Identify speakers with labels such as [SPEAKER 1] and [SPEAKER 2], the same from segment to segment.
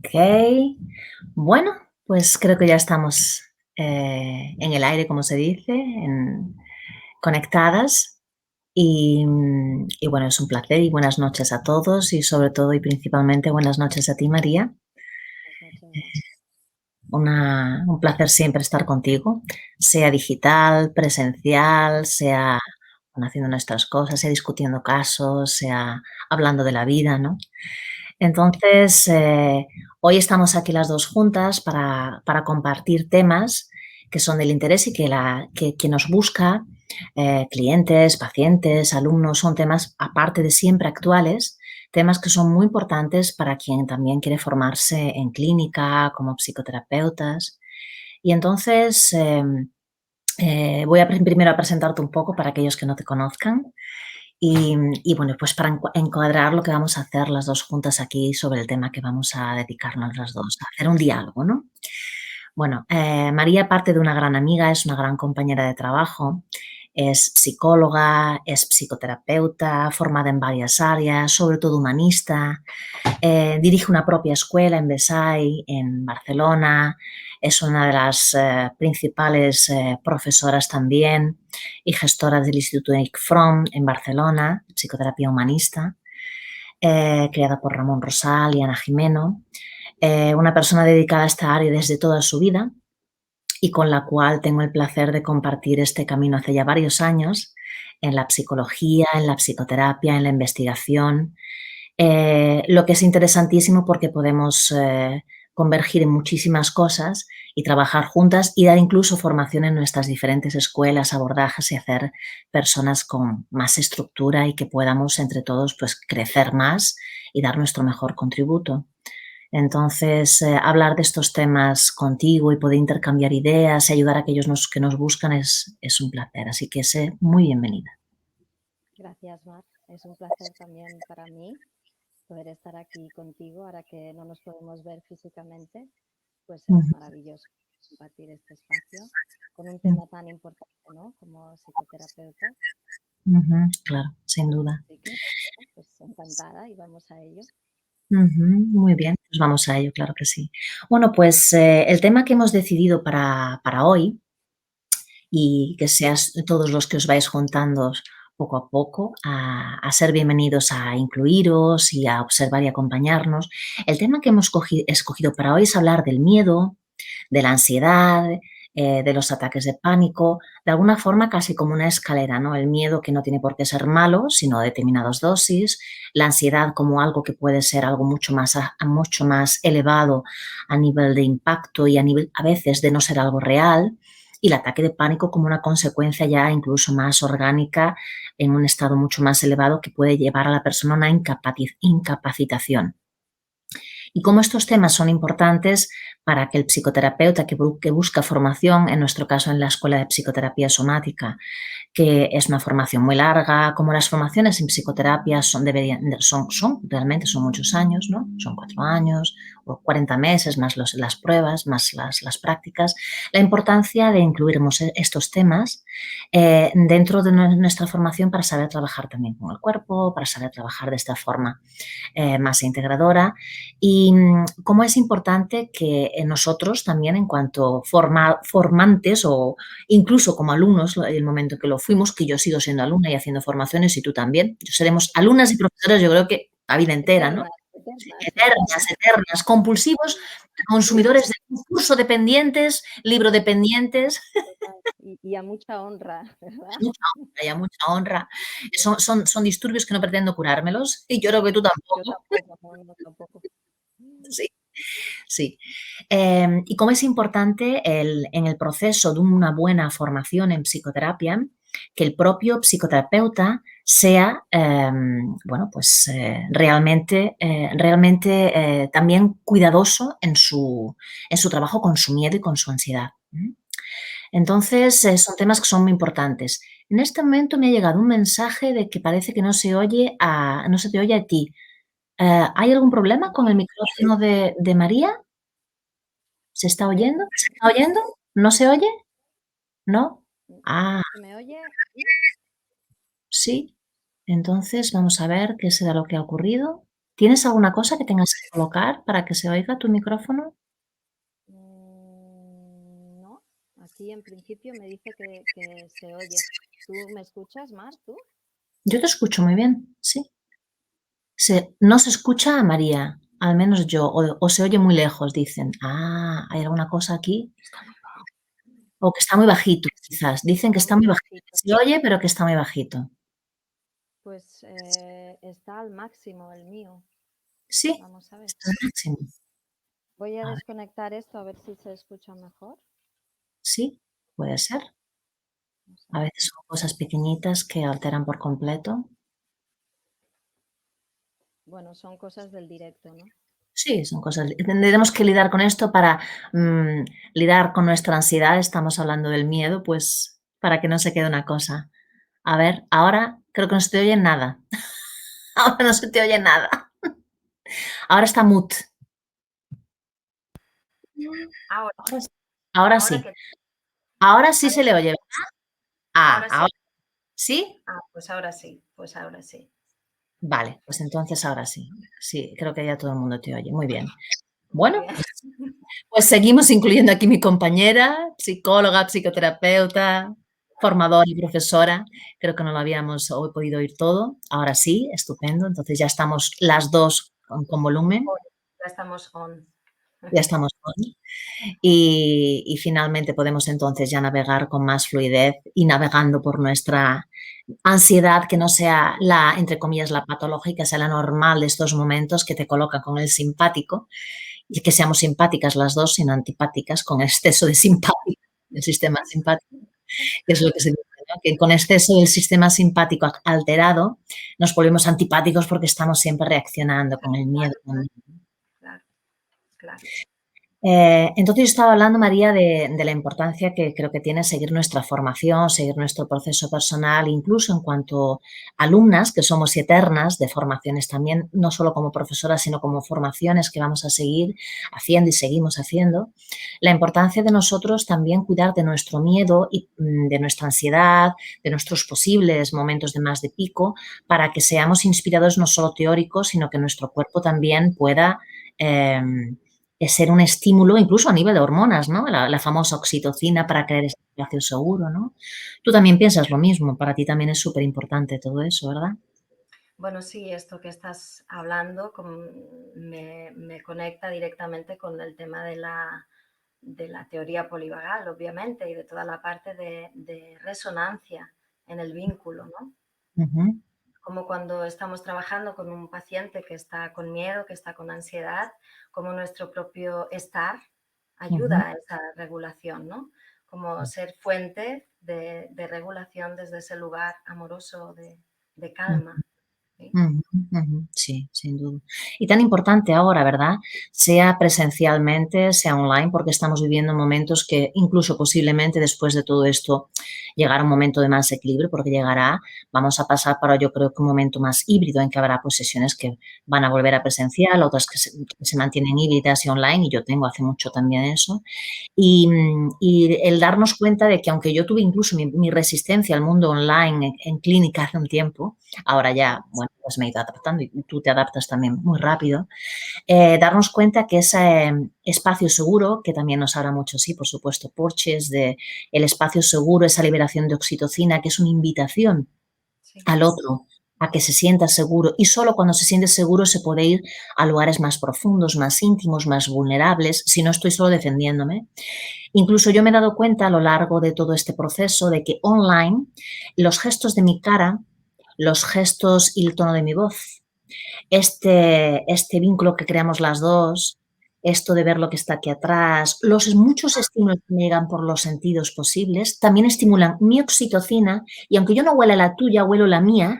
[SPEAKER 1] Ok. Bueno, pues creo que ya estamos en el aire, como se dice, conectadas. Y bueno, es un placer y buenas noches a todos y sobre todo y principalmente buenas noches a ti, María.
[SPEAKER 2] Buenas noches, Mar.
[SPEAKER 1] Un placer siempre estar contigo, sea digital, presencial, sea bueno, haciendo nuestras cosas, sea discutiendo casos, sea hablando de la vida, ¿no? Entonces, hoy estamos aquí las dos juntas para compartir temas que son del interés y que nos busca, clientes, pacientes, alumnos, son temas, aparte de siempre actuales, temas que son muy importantes para quien también quiere formarse en clínica, como psicoterapeutas. Y entonces, voy a primero a presentarte un poco para aquellos que no te conozcan. Y bueno, pues para encuadrar lo que vamos a hacer las dos juntas aquí sobre el tema que vamos a dedicarnos las dos, a hacer un diálogo, ¿no? Bueno, María, aparte de una gran amiga, es una gran compañera de trabajo, es psicóloga, es psicoterapeuta, formada en varias áreas, sobre todo humanista, dirige una propia escuela en Besai, en Barcelona, es una de las principales profesoras también y gestora del Instituto Eric Fromm en Barcelona, psicoterapia humanista, creada por Ramón Rosal y Ana Jimeno, una persona dedicada a esta área desde toda su vida y con la cual tengo el placer de compartir este camino hace ya varios años en la psicología, en la psicoterapia, en la investigación, lo que es interesantísimo porque podemos convergir en muchísimas cosas y trabajar juntas y dar incluso formación en nuestras diferentes escuelas, abordajes y hacer personas con más estructura y que podamos entre todos pues crecer más y dar nuestro mejor contributo. Entonces, hablar de estos temas contigo y poder intercambiar ideas y ayudar a aquellos que nos buscan es un placer. Así que sé muy bienvenida.
[SPEAKER 2] Gracias, Mar. Es un placer también para mí poder estar aquí contigo ahora que no nos podemos ver físicamente. Pues es
[SPEAKER 1] Ujú,
[SPEAKER 2] maravilloso compartir este espacio con un tema tan importante, ¿no? Como psicoterapeuta.
[SPEAKER 1] ujú, claro, sin duda.
[SPEAKER 2] Así que, pues encantada y vamos a ello.
[SPEAKER 1] Ujú, muy bien, pues vamos a ello, claro que sí. Bueno, pues el tema que hemos decidido para hoy y que seas todos los que os vais juntando poco a poco a ser bienvenidos a incluiros y a observar y acompañarnos. El tema que hemos escogido para hoy es hablar del miedo, de la ansiedad, de los ataques de pánico, de alguna forma casi como una escalera, ¿no? El miedo que no tiene por qué ser malo, sino determinadas dosis, la ansiedad como algo que puede ser algo mucho más elevado a nivel de impacto y a veces de no ser algo real, y el ataque de pánico como una consecuencia ya incluso más orgánica en un estado mucho más elevado que puede llevar a la persona a una incapacitación. Y cómo estos temas son importantes para que el psicoterapeuta que busca formación, en nuestro caso en la Escuela de Psicoterapia Somática, que es una formación muy larga, como las formaciones en psicoterapia realmente son muchos años, ¿no? Son 4 años o 40 meses, más las pruebas, más las prácticas. La importancia de incluirnos estos temas dentro de nuestra formación para saber trabajar también con el cuerpo, para saber trabajar de esta forma más integradora y cómo es importante que nosotros también en cuanto formantes o incluso como alumnos, el momento que lo fuimos, que yo sigo siendo alumna y haciendo formaciones y tú también, seremos alumnas y profesoras yo creo que la vida entera, ¿no?
[SPEAKER 2] Eternas, eternas.
[SPEAKER 1] Eternas, eternas, compulsivos, consumidores de curso dependientes, libro dependientes,
[SPEAKER 2] Y a mucha honra, ¿verdad?
[SPEAKER 1] hay mucha honra. Son disturbios que no pretendo curármelos y yo creo que tú
[SPEAKER 2] Yo
[SPEAKER 1] tampoco.
[SPEAKER 2] tampoco, no, no, tampoco.
[SPEAKER 1] Sí. Sí. Y cómo es importante en el proceso de una buena formación en psicoterapia que el propio psicoterapeuta sea, bueno, pues realmente también cuidadoso en su trabajo con su miedo y con su ansiedad. Entonces, son temas que son muy importantes. En este momento me ha llegado un mensaje de que parece que no se te oye a ti. ¿Hay algún problema con el micrófono de María? ¿Se está oyendo? ¿Se está oyendo? ¿No se oye? ¿No? Ah,
[SPEAKER 2] ¿Se me oye?
[SPEAKER 1] sí. Entonces, vamos a ver qué será lo que ha ocurrido. ¿Tienes alguna cosa que tengas que colocar para que se oiga tu micrófono?
[SPEAKER 2] No, aquí en principio me dice que se oye. ¿Tú me escuchas, Mar, tú?
[SPEAKER 1] Yo te escucho muy bien, sí. No se escucha a María, al menos yo, o se oye muy lejos, dicen. Ah, ¿hay alguna cosa aquí? O que está muy bajito, quizás. Dicen que
[SPEAKER 2] Está
[SPEAKER 1] está
[SPEAKER 2] muy
[SPEAKER 1] muy bajito.
[SPEAKER 2] bajito.
[SPEAKER 1] Se oye, pero que está muy bajito.
[SPEAKER 2] Pues está al máximo el mío.
[SPEAKER 1] Sí,
[SPEAKER 2] Vamos a ver.
[SPEAKER 1] está al máximo.
[SPEAKER 2] Voy a
[SPEAKER 1] A ver,
[SPEAKER 2] desconectar esto a ver si se escucha mejor.
[SPEAKER 1] sí, puede ser.
[SPEAKER 2] Vamos a
[SPEAKER 1] A
[SPEAKER 2] ver.
[SPEAKER 1] veces son cosas pequeñitas que alteran por completo.
[SPEAKER 2] Bueno, son cosas del directo, ¿no?
[SPEAKER 1] Sí, son cosas. Tendremos que lidiar con esto para lidiar con nuestra ansiedad. Estamos hablando del miedo, pues para que no se quede una cosa. A ver, ahora creo que no se te oye nada. Ahora no se te oye nada. Ahora está mute.
[SPEAKER 2] Ahora,
[SPEAKER 1] Ahora sí. Ahora
[SPEAKER 2] ahora
[SPEAKER 1] sí.
[SPEAKER 2] que,
[SPEAKER 1] Ahora sí
[SPEAKER 2] a
[SPEAKER 1] se
[SPEAKER 2] ver,
[SPEAKER 1] le oye. Ah,
[SPEAKER 2] ahora sí.
[SPEAKER 1] ahora sí.
[SPEAKER 2] Pues ahora sí, pues ahora sí.
[SPEAKER 1] Vale, pues entonces ahora sí. Sí, creo que ya todo el mundo te oye. Muy bien.
[SPEAKER 2] Muy
[SPEAKER 1] Bueno,
[SPEAKER 2] bien.
[SPEAKER 1] pues seguimos incluyendo aquí mi compañera, psicóloga, psicoterapeuta, formadora y profesora. Creo que no lo habíamos hoy podido oír todo. Ahora sí, estupendo. Entonces ya estamos las dos con volumen.
[SPEAKER 2] Ya estamos on.
[SPEAKER 1] Ya estamos con. Y finalmente podemos entonces ya navegar con más fluidez y navegando por nuestra ansiedad que no sea la, entre comillas, la patológica, sea la normal de estos momentos que te colocan con el simpático y que seamos simpáticas las dos, sino antipáticas, con exceso de simpático, el sistema simpático, que es lo que se dice, ¿no? Que con exceso del sistema simpático alterado nos volvemos antipáticos porque estamos siempre reaccionando con el miedo.
[SPEAKER 2] Claro, claro.
[SPEAKER 1] Entonces yo estaba hablando, María, de la importancia que creo que tiene seguir nuestra formación, seguir nuestro proceso personal, incluso en cuanto a alumnas, que somos eternas de formaciones también, no solo como profesoras, sino como formaciones que vamos a seguir haciendo y seguimos haciendo. La importancia de nosotros también cuidar de nuestro miedo y de nuestra ansiedad, de nuestros posibles momentos de más de pico, para que seamos inspirados no solo teóricos, sino que nuestro cuerpo también pueda... Eh, es ser un estímulo, incluso a nivel de hormonas, ¿no? La famosa oxitocina para crear ese espacio seguro, ¿no? Tú también piensas lo mismo, para ti también es súper importante todo eso, ¿verdad?
[SPEAKER 2] Bueno, sí, esto que estás hablando me conecta directamente con el tema de la teoría polivagal, obviamente, y de toda la parte de resonancia en el vínculo, ¿no?
[SPEAKER 1] Ujú,
[SPEAKER 2] Como cuando estamos trabajando con un paciente que está con miedo, que está con ansiedad, como nuestro propio estar
[SPEAKER 1] ujú,
[SPEAKER 2] ayuda a esa regulación, ¿no? Como ser fuente de regulación desde ese lugar amoroso de
[SPEAKER 1] ujú.
[SPEAKER 2] calma. ¿Sí?
[SPEAKER 1] Ujú, ujú. Sí, sin duda. Y tan importante ahora, ¿verdad? Sea presencialmente, sea online, porque estamos viviendo momentos que incluso posiblemente después de todo esto llegará un momento de más equilibrio, porque llegará, vamos a pasar para yo creo que un momento más híbrido en que habrá pues sesiones que van a volver a presencial, otras que se mantienen híbridas y online, y yo tengo hace mucho también eso. Y el darnos cuenta de que aunque yo tuve incluso mi resistencia al mundo online en clínica hace un tiempo, ahora ya, bueno, pues me he ido adaptando y tú te adaptas también muy rápido, darnos cuenta que ese espacio seguro, que también nos habla mucho, sí, por supuesto, Porches, de el espacio seguro, esa liberación de oxitocina, que es una invitación
[SPEAKER 2] Sí,
[SPEAKER 1] al otro a que se sienta seguro y solo cuando se siente seguro se puede ir a lugares más profundos, más íntimos, más vulnerables, si no estoy solo defendiéndome. Incluso yo me he dado cuenta a lo largo de todo este proceso de que online los gestos de mi cara, los gestos y el tono de mi voz, este vínculo que creamos las dos, esto de ver lo que está aquí atrás, los muchos estímulos que me llegan por los sentidos posibles, también estimulan mi oxitocina y aunque yo no huela la tuya, huelo la mía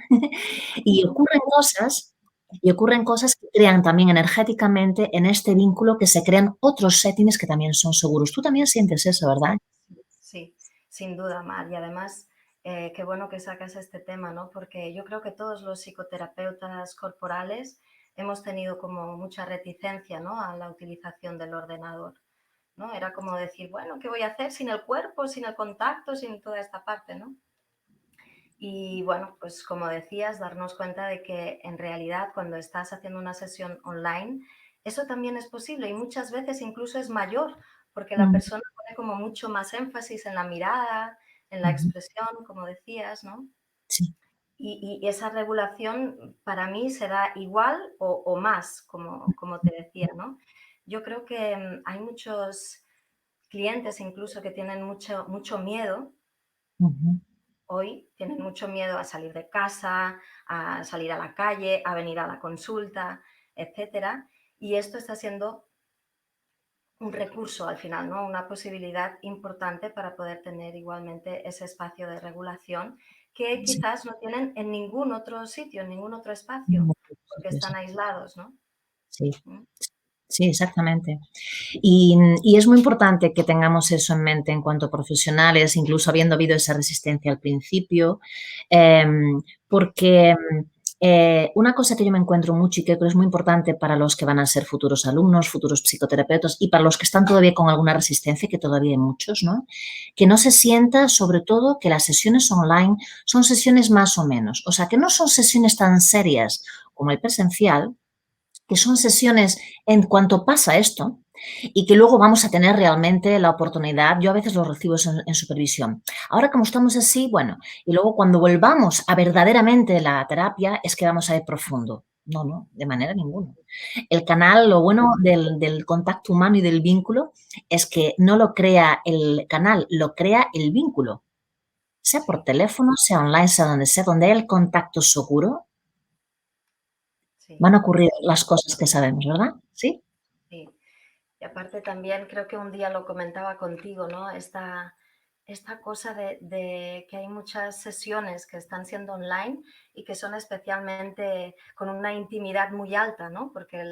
[SPEAKER 1] y ocurren cosas que crean también energéticamente en este vínculo que se crean otros settings que también son seguros. Tú también sientes eso, ¿verdad?
[SPEAKER 2] sí, sin duda, Mar. Y además, qué bueno que sacas este tema, ¿no? Porque yo creo que todos los psicoterapeutas corporales hemos tenido como mucha reticencia, ¿no? A la utilización del ordenador, ¿no? Era como decir, bueno, ¿qué voy a hacer sin el cuerpo, sin el contacto, sin toda esta parte, ¿no? Y bueno, pues como decías, darnos cuenta de que en realidad cuando estás haciendo una sesión online, eso también es posible y muchas veces incluso es mayor, porque la
[SPEAKER 1] Ujú,
[SPEAKER 2] persona pone como mucho más énfasis en la mirada, en la
[SPEAKER 1] ujú.
[SPEAKER 2] expresión, como decías, ¿no?
[SPEAKER 1] Sí.
[SPEAKER 2] Y esa regulación para mí será igual o más, como te decía, ¿no? Yo creo que hay muchos clientes incluso que tienen mucho miedo
[SPEAKER 1] Ujú,
[SPEAKER 2] hoy, tienen mucho miedo a salir de casa, a salir a la calle, a venir a la consulta, etcétera. Y esto está siendo un recurso al final, ¿no? Una posibilidad importante para poder tener igualmente ese espacio de regulación que
[SPEAKER 1] sí.
[SPEAKER 2] quizás no tienen en ningún otro sitio, en ningún otro
[SPEAKER 1] Mm,
[SPEAKER 2] espacio, porque
[SPEAKER 1] sí, sí.
[SPEAKER 2] están aislados, ¿no?
[SPEAKER 1] Sí,
[SPEAKER 2] ¿Mm?
[SPEAKER 1] sí, exactamente. Y es muy importante que tengamos eso en mente en cuanto a profesionales, incluso habiendo habido esa resistencia al principio, porque una cosa que yo me encuentro mucho y que creo es muy importante para los que van a ser futuros alumnos, futuros psicoterapeutas y para los que están todavía con alguna resistencia, que todavía hay muchos, ¿no? Que no se sienta, sobre todo, que las sesiones online son sesiones más o menos. O sea, que no son sesiones tan serias como el presencial, que son sesiones en cuanto pasa esto y que luego vamos a tener realmente la oportunidad, yo a veces los recibo en supervisión. Ahora como estamos así, bueno, y luego cuando volvamos a verdaderamente la terapia es que vamos a ir profundo. No, no, de manera ninguna. El canal, lo bueno del contacto humano y del vínculo es que no lo crea el canal, lo crea el vínculo. Sea por
[SPEAKER 2] Sí,
[SPEAKER 1] teléfono, sea online, sea, donde hay el contacto seguro,
[SPEAKER 2] sí,
[SPEAKER 1] van a ocurrir las cosas que sabemos, ¿verdad? ¿Sí?
[SPEAKER 2] sí. Y aparte también creo que un día lo comentaba contigo, ¿no? Esta cosa de que hay muchas sesiones que están siendo online y que son especialmente con una intimidad muy alta, ¿no? Porque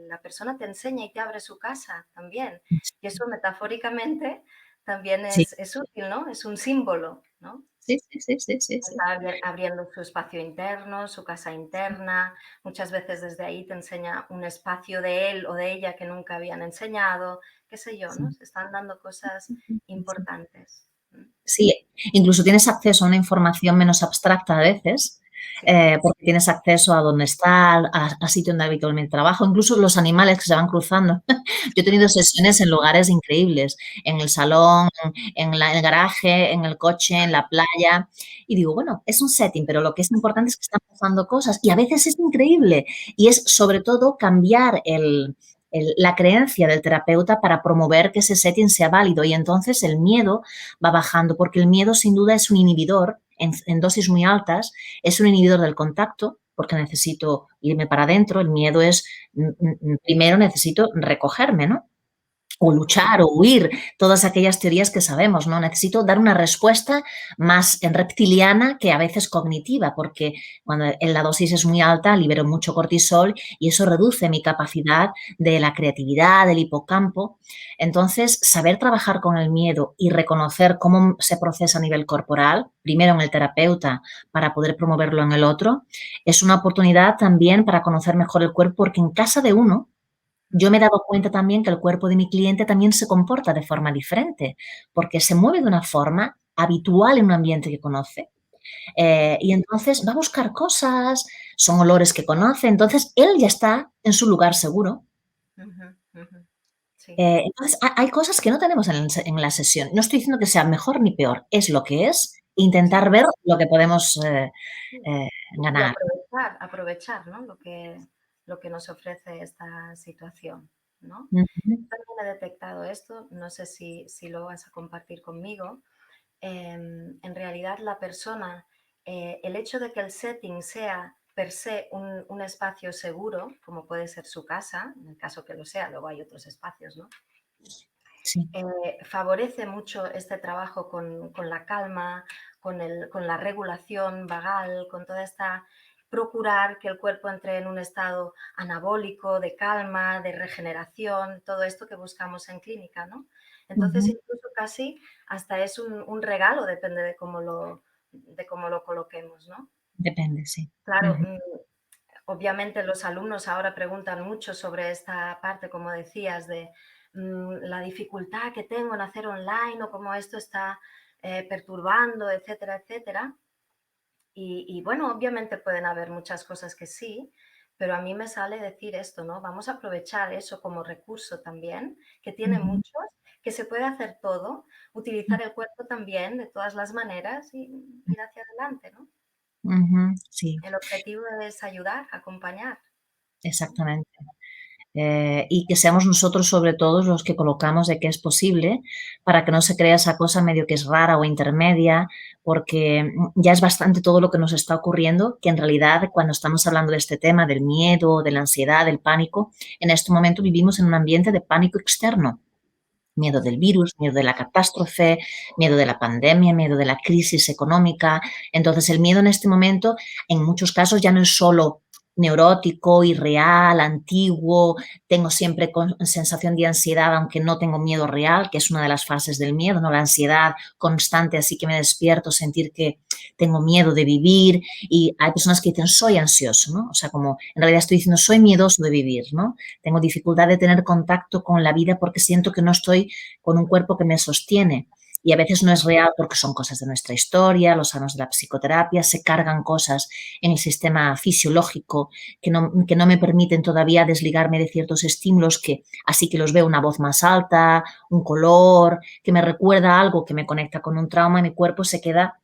[SPEAKER 2] la persona te enseña y te abre su casa también. Y eso metafóricamente también
[SPEAKER 1] Sí,
[SPEAKER 2] es útil, ¿no? Es un símbolo, ¿no?
[SPEAKER 1] sí, sí, sí, sí, sí, sí.
[SPEAKER 2] Está abriendo su espacio interno, su casa interna. Muchas veces desde ahí te enseña un espacio de él o de ella que nunca habían enseñado, qué sé yo,
[SPEAKER 1] Sí,
[SPEAKER 2] ¿no? Se están dando cosas
[SPEAKER 1] sí.
[SPEAKER 2] importantes.
[SPEAKER 1] Sí, incluso tienes acceso a una información menos abstracta a veces,
[SPEAKER 2] Sí,
[SPEAKER 1] porque tienes acceso a dónde está, a sitio donde habitualmente trabajo, incluso los animales que se van cruzando. Yo he tenido sesiones en lugares increíbles, en el salón, el garaje, en el coche, en la playa, y digo, bueno, es un setting, pero lo que es importante es que están pasando cosas y a veces es increíble y es sobre todo cambiar la creencia del terapeuta para promover que ese setting sea válido y entonces el miedo va bajando, porque el miedo sin duda es un inhibidor en dosis muy altas, es un inhibidor del contacto, porque necesito irme para adentro, el miedo es, primero necesito recogerme, ¿no? O luchar o huir, todas aquellas teorías que sabemos, ¿no? Necesito dar una respuesta más reptiliana que a veces cognitiva, porque cuando la dosis es muy alta libero mucho cortisol y eso reduce mi capacidad de la creatividad, del hipocampo. Entonces, saber trabajar con el miedo y reconocer cómo se procesa a nivel corporal, primero en el terapeuta para poder promoverlo en el otro, es una oportunidad también para conocer mejor el cuerpo, porque en casa de uno yo me he dado cuenta también que el cuerpo de mi cliente también se comporta de forma diferente, porque se mueve de una forma habitual en un ambiente que conoce. Y entonces va a buscar cosas, son olores que conoce, entonces él ya está en su lugar seguro.
[SPEAKER 2] ujú, ujú. Sí,
[SPEAKER 1] Entonces hay cosas que no tenemos en la sesión. No estoy diciendo que sea mejor ni peor, es lo que es,
[SPEAKER 2] sí,
[SPEAKER 1] intentar ver lo que podemos
[SPEAKER 2] sí.
[SPEAKER 1] eh,
[SPEAKER 2] Y
[SPEAKER 1] ganar.
[SPEAKER 2] aprovechar, ¿no? Lo que nos ofrece esta situación, ¿no?
[SPEAKER 1] Ujú.
[SPEAKER 2] También he detectado esto, no sé si lo vas a compartir conmigo. En realidad la persona, el hecho de que el setting sea per se un espacio seguro, como puede ser su casa, en el caso que lo sea, luego hay otros espacios, ¿no?
[SPEAKER 1] Sí.
[SPEAKER 2] Favorece mucho este trabajo con la calma, con la regulación vagal, con toda esta procurar que el cuerpo entre en un estado anabólico, de calma, de regeneración, todo esto que buscamos en clínica, ¿no? Entonces,
[SPEAKER 1] Ujú.
[SPEAKER 2] incluso casi hasta es un regalo, depende de cómo lo coloquemos, ¿no?
[SPEAKER 1] Depende, sí.
[SPEAKER 2] Claro,
[SPEAKER 1] Ujú.
[SPEAKER 2] obviamente los alumnos ahora preguntan mucho sobre esta parte, como decías, de la dificultad que tengo en hacer online o cómo esto está perturbando, etcétera, etcétera. Y bueno, obviamente pueden haber muchas cosas que sí, pero a mí me sale decir esto, ¿no? Vamos a aprovechar eso como recurso también, que tiene
[SPEAKER 1] Ujú,
[SPEAKER 2] muchos, que se puede hacer todo, utilizar el cuerpo también de todas las maneras y ir hacia adelante, ¿no?
[SPEAKER 1] ujú, sí,
[SPEAKER 2] El objetivo es ayudar, acompañar.
[SPEAKER 1] exactamente. Y que seamos nosotros sobre todo los que colocamos de que es posible para que no se crea esa cosa medio que es rara o intermedia, porque ya es bastante todo lo que nos está ocurriendo, que en realidad cuando estamos hablando de este tema, del miedo, de la ansiedad, del pánico, en este momento vivimos en un ambiente de pánico externo. Miedo del
[SPEAKER 2] Sí,
[SPEAKER 1] virus, miedo de la catástrofe, miedo de la pandemia, miedo de la crisis económica. Entonces, el miedo en este momento, en muchos casos, ya no es solo neurótico, irreal, antiguo, tengo siempre sensación de ansiedad, aunque no tengo miedo real, que es una de las fases del miedo, ¿no? La ansiedad constante, así que me despierto, sentir que tengo miedo de vivir, y hay personas que dicen, soy ansioso, ¿no? O sea, como en realidad estoy diciendo, soy miedoso de vivir, ¿no? Tengo dificultad de tener contacto con la vida porque siento que no estoy con un cuerpo que me sostiene. Y a veces no es real porque son cosas de nuestra historia, los años de la psicoterapia, se cargan cosas en el sistema fisiológico que no me permiten todavía desligarme de ciertos estímulos que así que los veo una voz más alta, un color, que me recuerda algo que me conecta con un trauma y mi cuerpo se queda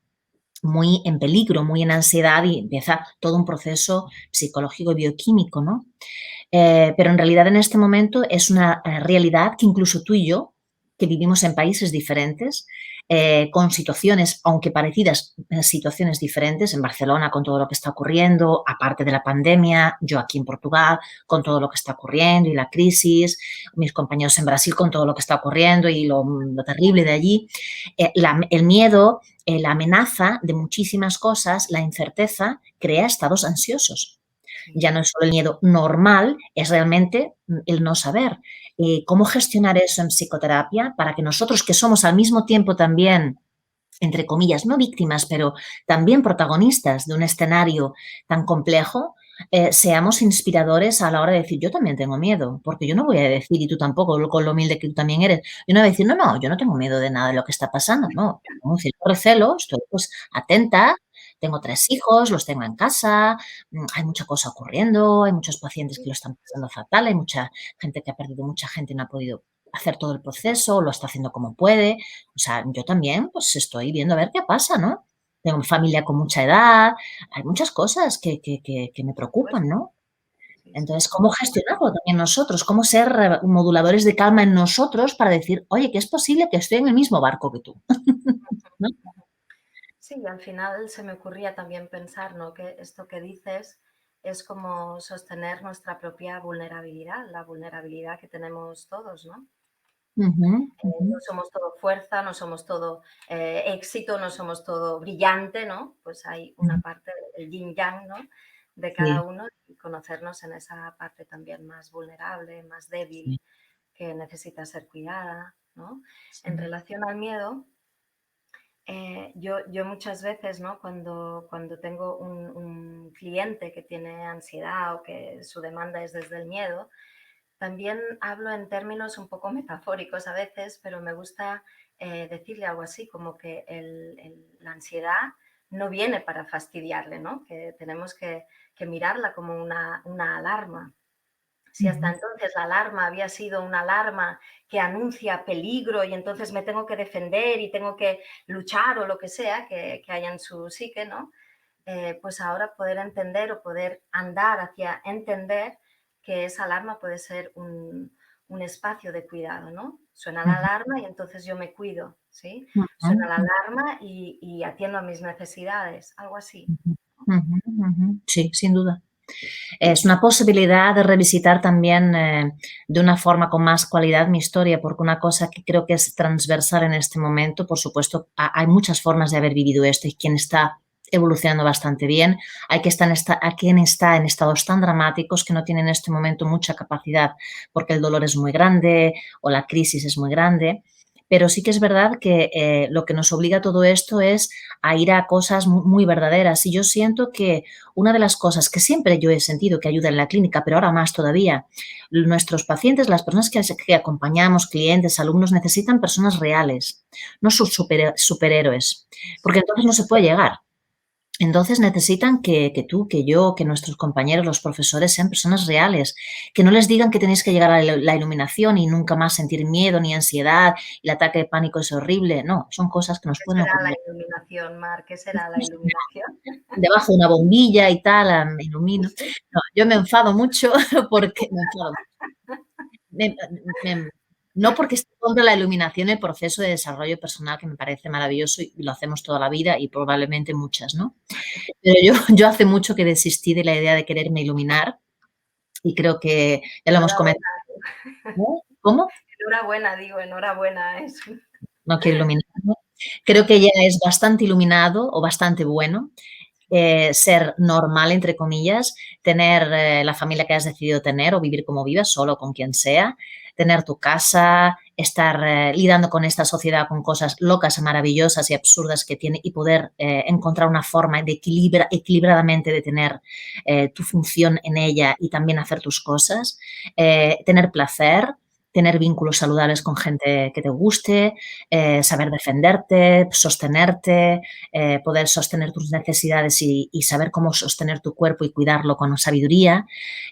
[SPEAKER 1] muy en peligro, muy en ansiedad y empieza todo un proceso psicológico y bioquímico, ¿no? Pero en realidad en este momento es una realidad que incluso tú y yo, que vivimos en países diferentes, con situaciones, aunque parecidas, situaciones diferentes, en Barcelona con todo lo que está ocurriendo, aparte de la pandemia, yo aquí en Portugal con todo lo que está ocurriendo y la crisis, mis compañeros en Brasil con todo lo que está ocurriendo y lo terrible de allí, el miedo, la amenaza de muchísimas cosas, la incerteza, crea estados ansiosos.
[SPEAKER 2] sí,
[SPEAKER 1] Ya no es solo el miedo normal, es realmente el no saber. ¿Cómo gestionar eso en psicoterapia para que nosotros, que somos al mismo tiempo también, entre comillas, no víctimas, pero también protagonistas de un escenario tan complejo, seamos inspiradores a la hora de decir, yo también tengo miedo, porque yo no voy a decir, y tú tampoco, con lo humilde que tú también eres, yo no voy a decir, no, no, yo no tengo miedo de nada de lo que está pasando, no, tengo un cierto recelo, estoy pues atenta, tengo 3 hijos, los tengo en casa, hay mucha cosa ocurriendo, hay muchos pacientes que lo están pasando fatal, hay mucha gente que ha perdido mucha gente y no ha podido hacer todo el proceso, lo está haciendo como puede. O sea, yo también, pues estoy viendo a ver qué pasa, ¿no? Tengo familia con mucha edad, hay muchas cosas que me
[SPEAKER 2] pues
[SPEAKER 1] preocupan, ¿no?
[SPEAKER 2] sí, sí.
[SPEAKER 1] Entonces, ¿cómo gestionarlo también nosotros? ¿Cómo ser moduladores de calma en nosotros para decir, oye, que es posible que estoy en el mismo barco que tú? ¿No?
[SPEAKER 2] Sí, al final se me ocurría también pensar, ¿no? Que esto que dices es como sostener nuestra propia vulnerabilidad, la vulnerabilidad que tenemos todos, ¿no?
[SPEAKER 1] Ujú, ujú,
[SPEAKER 2] No somos todo fuerza, no somos todo éxito, no somos todo brillante, ¿no? Pues hay una
[SPEAKER 1] ujú.
[SPEAKER 2] parte del yin yang, ¿no? De cada
[SPEAKER 1] Sí,
[SPEAKER 2] uno y conocernos en esa parte también más vulnerable, más débil,
[SPEAKER 1] sí,
[SPEAKER 2] que necesita ser cuidada, ¿no? En
[SPEAKER 1] sí.
[SPEAKER 2] relación al miedo, yo muchas veces, ¿no? Cuando tengo un cliente que tiene ansiedad o que su demanda es desde el miedo, también hablo en términos un poco metafóricos a veces, pero me gusta decirle algo así, como que la ansiedad no viene para fastidiarle, ¿no? Que tenemos que mirarla como una alarma. Si hasta
[SPEAKER 1] Ujú,
[SPEAKER 2] entonces la alarma había sido una alarma que anuncia peligro y entonces me tengo que defender y tengo que luchar o lo que sea que haya en su psique, ¿no? Pues ahora poder entender o poder andar hacia entender que esa alarma puede ser un espacio de cuidado, ¿no? Suena la
[SPEAKER 1] ujú,
[SPEAKER 2] alarma y entonces yo me cuido, ¿sí? Suena la
[SPEAKER 1] ujú,
[SPEAKER 2] alarma y atiendo a mis necesidades, algo así.
[SPEAKER 1] ujú, ujú, ujú. Sí, sin duda. Es una posibilidad de revisitar también de una forma con más cualidad mi historia, porque una cosa que creo que es transversal en este momento, por supuesto, hay muchas formas de haber vivido esto y quien está evolucionando bastante bien, hay quien está en estados tan dramáticos que no tienen en este momento mucha capacidad porque el dolor es muy grande o la crisis es muy grande. Pero sí que es verdad que lo que nos obliga a todo esto es a ir a cosas muy verdaderas. Y yo siento que una de las cosas que siempre yo he sentido que ayuda en la clínica, pero ahora más todavía, nuestros pacientes, las personas que acompañamos, clientes, alumnos, necesitan personas reales, no sus superhéroes, porque entonces no se puede llegar. Entonces necesitan que tú, que yo, que nuestros compañeros, los profesores sean personas reales, que no les digan que tenéis que llegar a la iluminación y nunca más sentir miedo ni ansiedad, y el ataque de pánico es horrible. No, son cosas que nos
[SPEAKER 2] ¿Qué
[SPEAKER 1] pueden
[SPEAKER 2] será la
[SPEAKER 1] ocurrir.
[SPEAKER 2] iluminación, Mar? ¿Qué será la iluminación?
[SPEAKER 1] Debajo de una bombilla y tal, me ilumino. No, yo me enfado mucho porque me enfado. Me, me, no porque esté contra la iluminación, el proceso de desarrollo personal que me parece maravilloso y lo hacemos toda la vida y probablemente muchas, ¿no? Pero yo hace mucho que desistí de la idea de quererme iluminar y creo que ya lo hemos comentado.
[SPEAKER 2] Enhorabuena,
[SPEAKER 1] ¿Cómo?
[SPEAKER 2] enhorabuena, digo, enhorabuena.
[SPEAKER 1] No quiero iluminarme. Creo que ya es bastante iluminado o bastante bueno ser normal, entre comillas, tener la familia que has decidido tener o vivir como vivas, solo con quien sea, tener tu casa, estar lidiando con esta sociedad con cosas locas, maravillosas y absurdas que tiene y poder encontrar una forma de equilibradamente de tener tu función en ella y también hacer tus cosas, tener placer, tener vínculos saludables con gente que te guste, saber defenderte, sostenerte, poder sostener tus necesidades y saber cómo sostener tu cuerpo y cuidarlo con sabiduría.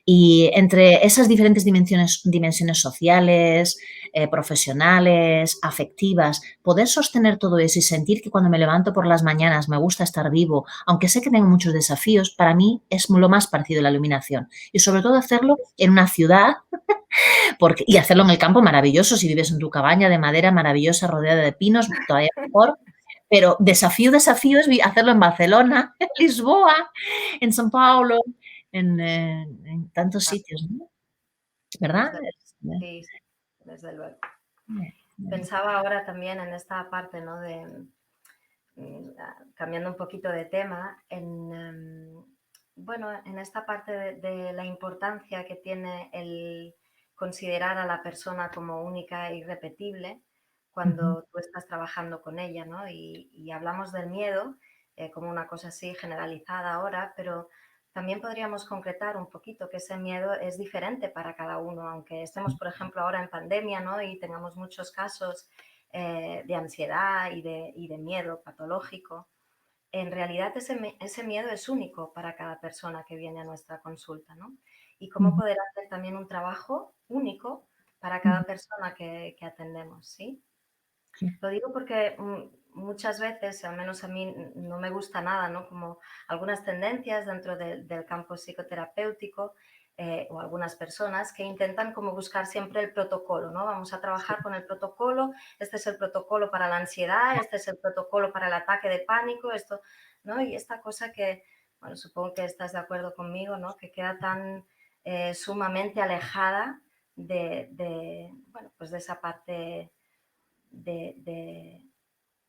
[SPEAKER 1] Y entre esas diferentes dimensiones sociales, profesionales, afectivas, poder sostener todo eso y sentir que cuando me levanto por las mañanas me gusta estar vivo, aunque sé que tengo muchos desafíos, para mí es lo más parecido a la iluminación. Y sobre todo hacerlo en una ciudad y hacerlo en el campo maravilloso, si vives en tu cabaña de madera maravillosa rodeada de pinos, todavía mejor. Pero desafío es hacerlo en Barcelona, en Lisboa, en São Paulo, en tantos sitios, ¿no? ¿Verdad?
[SPEAKER 2] Desde, sí, sí, desde luego.
[SPEAKER 1] Eh,
[SPEAKER 2] Pensaba ahora también en esta parte, ¿no? Cambiando un poquito de tema, bueno, en esta parte de la importancia que tiene el considerar a la persona como única e irrepetible cuando tú estás trabajando con ella, ¿no? Y hablamos del miedo como una cosa así generalizada ahora, pero también podríamos concretar un poquito que ese miedo es diferente para cada uno, aunque estemos, por ejemplo, ahora en pandemia, ¿no? Y tengamos muchos casos de ansiedad y de miedo patológico. En realidad ese miedo es único para cada persona que viene a nuestra consulta, ¿no? Y cómo poder hacer también un trabajo único para cada persona que atendemos, ¿sí? Lo digo porque muchas veces, al menos a mí, no me gusta nada, ¿no? Como algunas tendencias dentro del campo psicoterapéutico o algunas personas que intentan como buscar siempre el protocolo, ¿no? Vamos a trabajar con el protocolo, este es el protocolo para la ansiedad, este es el protocolo para el ataque de pánico, esto, ¿no? Y esta cosa que, bueno, supongo que estás de acuerdo conmigo, ¿no? Que queda tan sumamente alejada bueno, pues de esa parte de,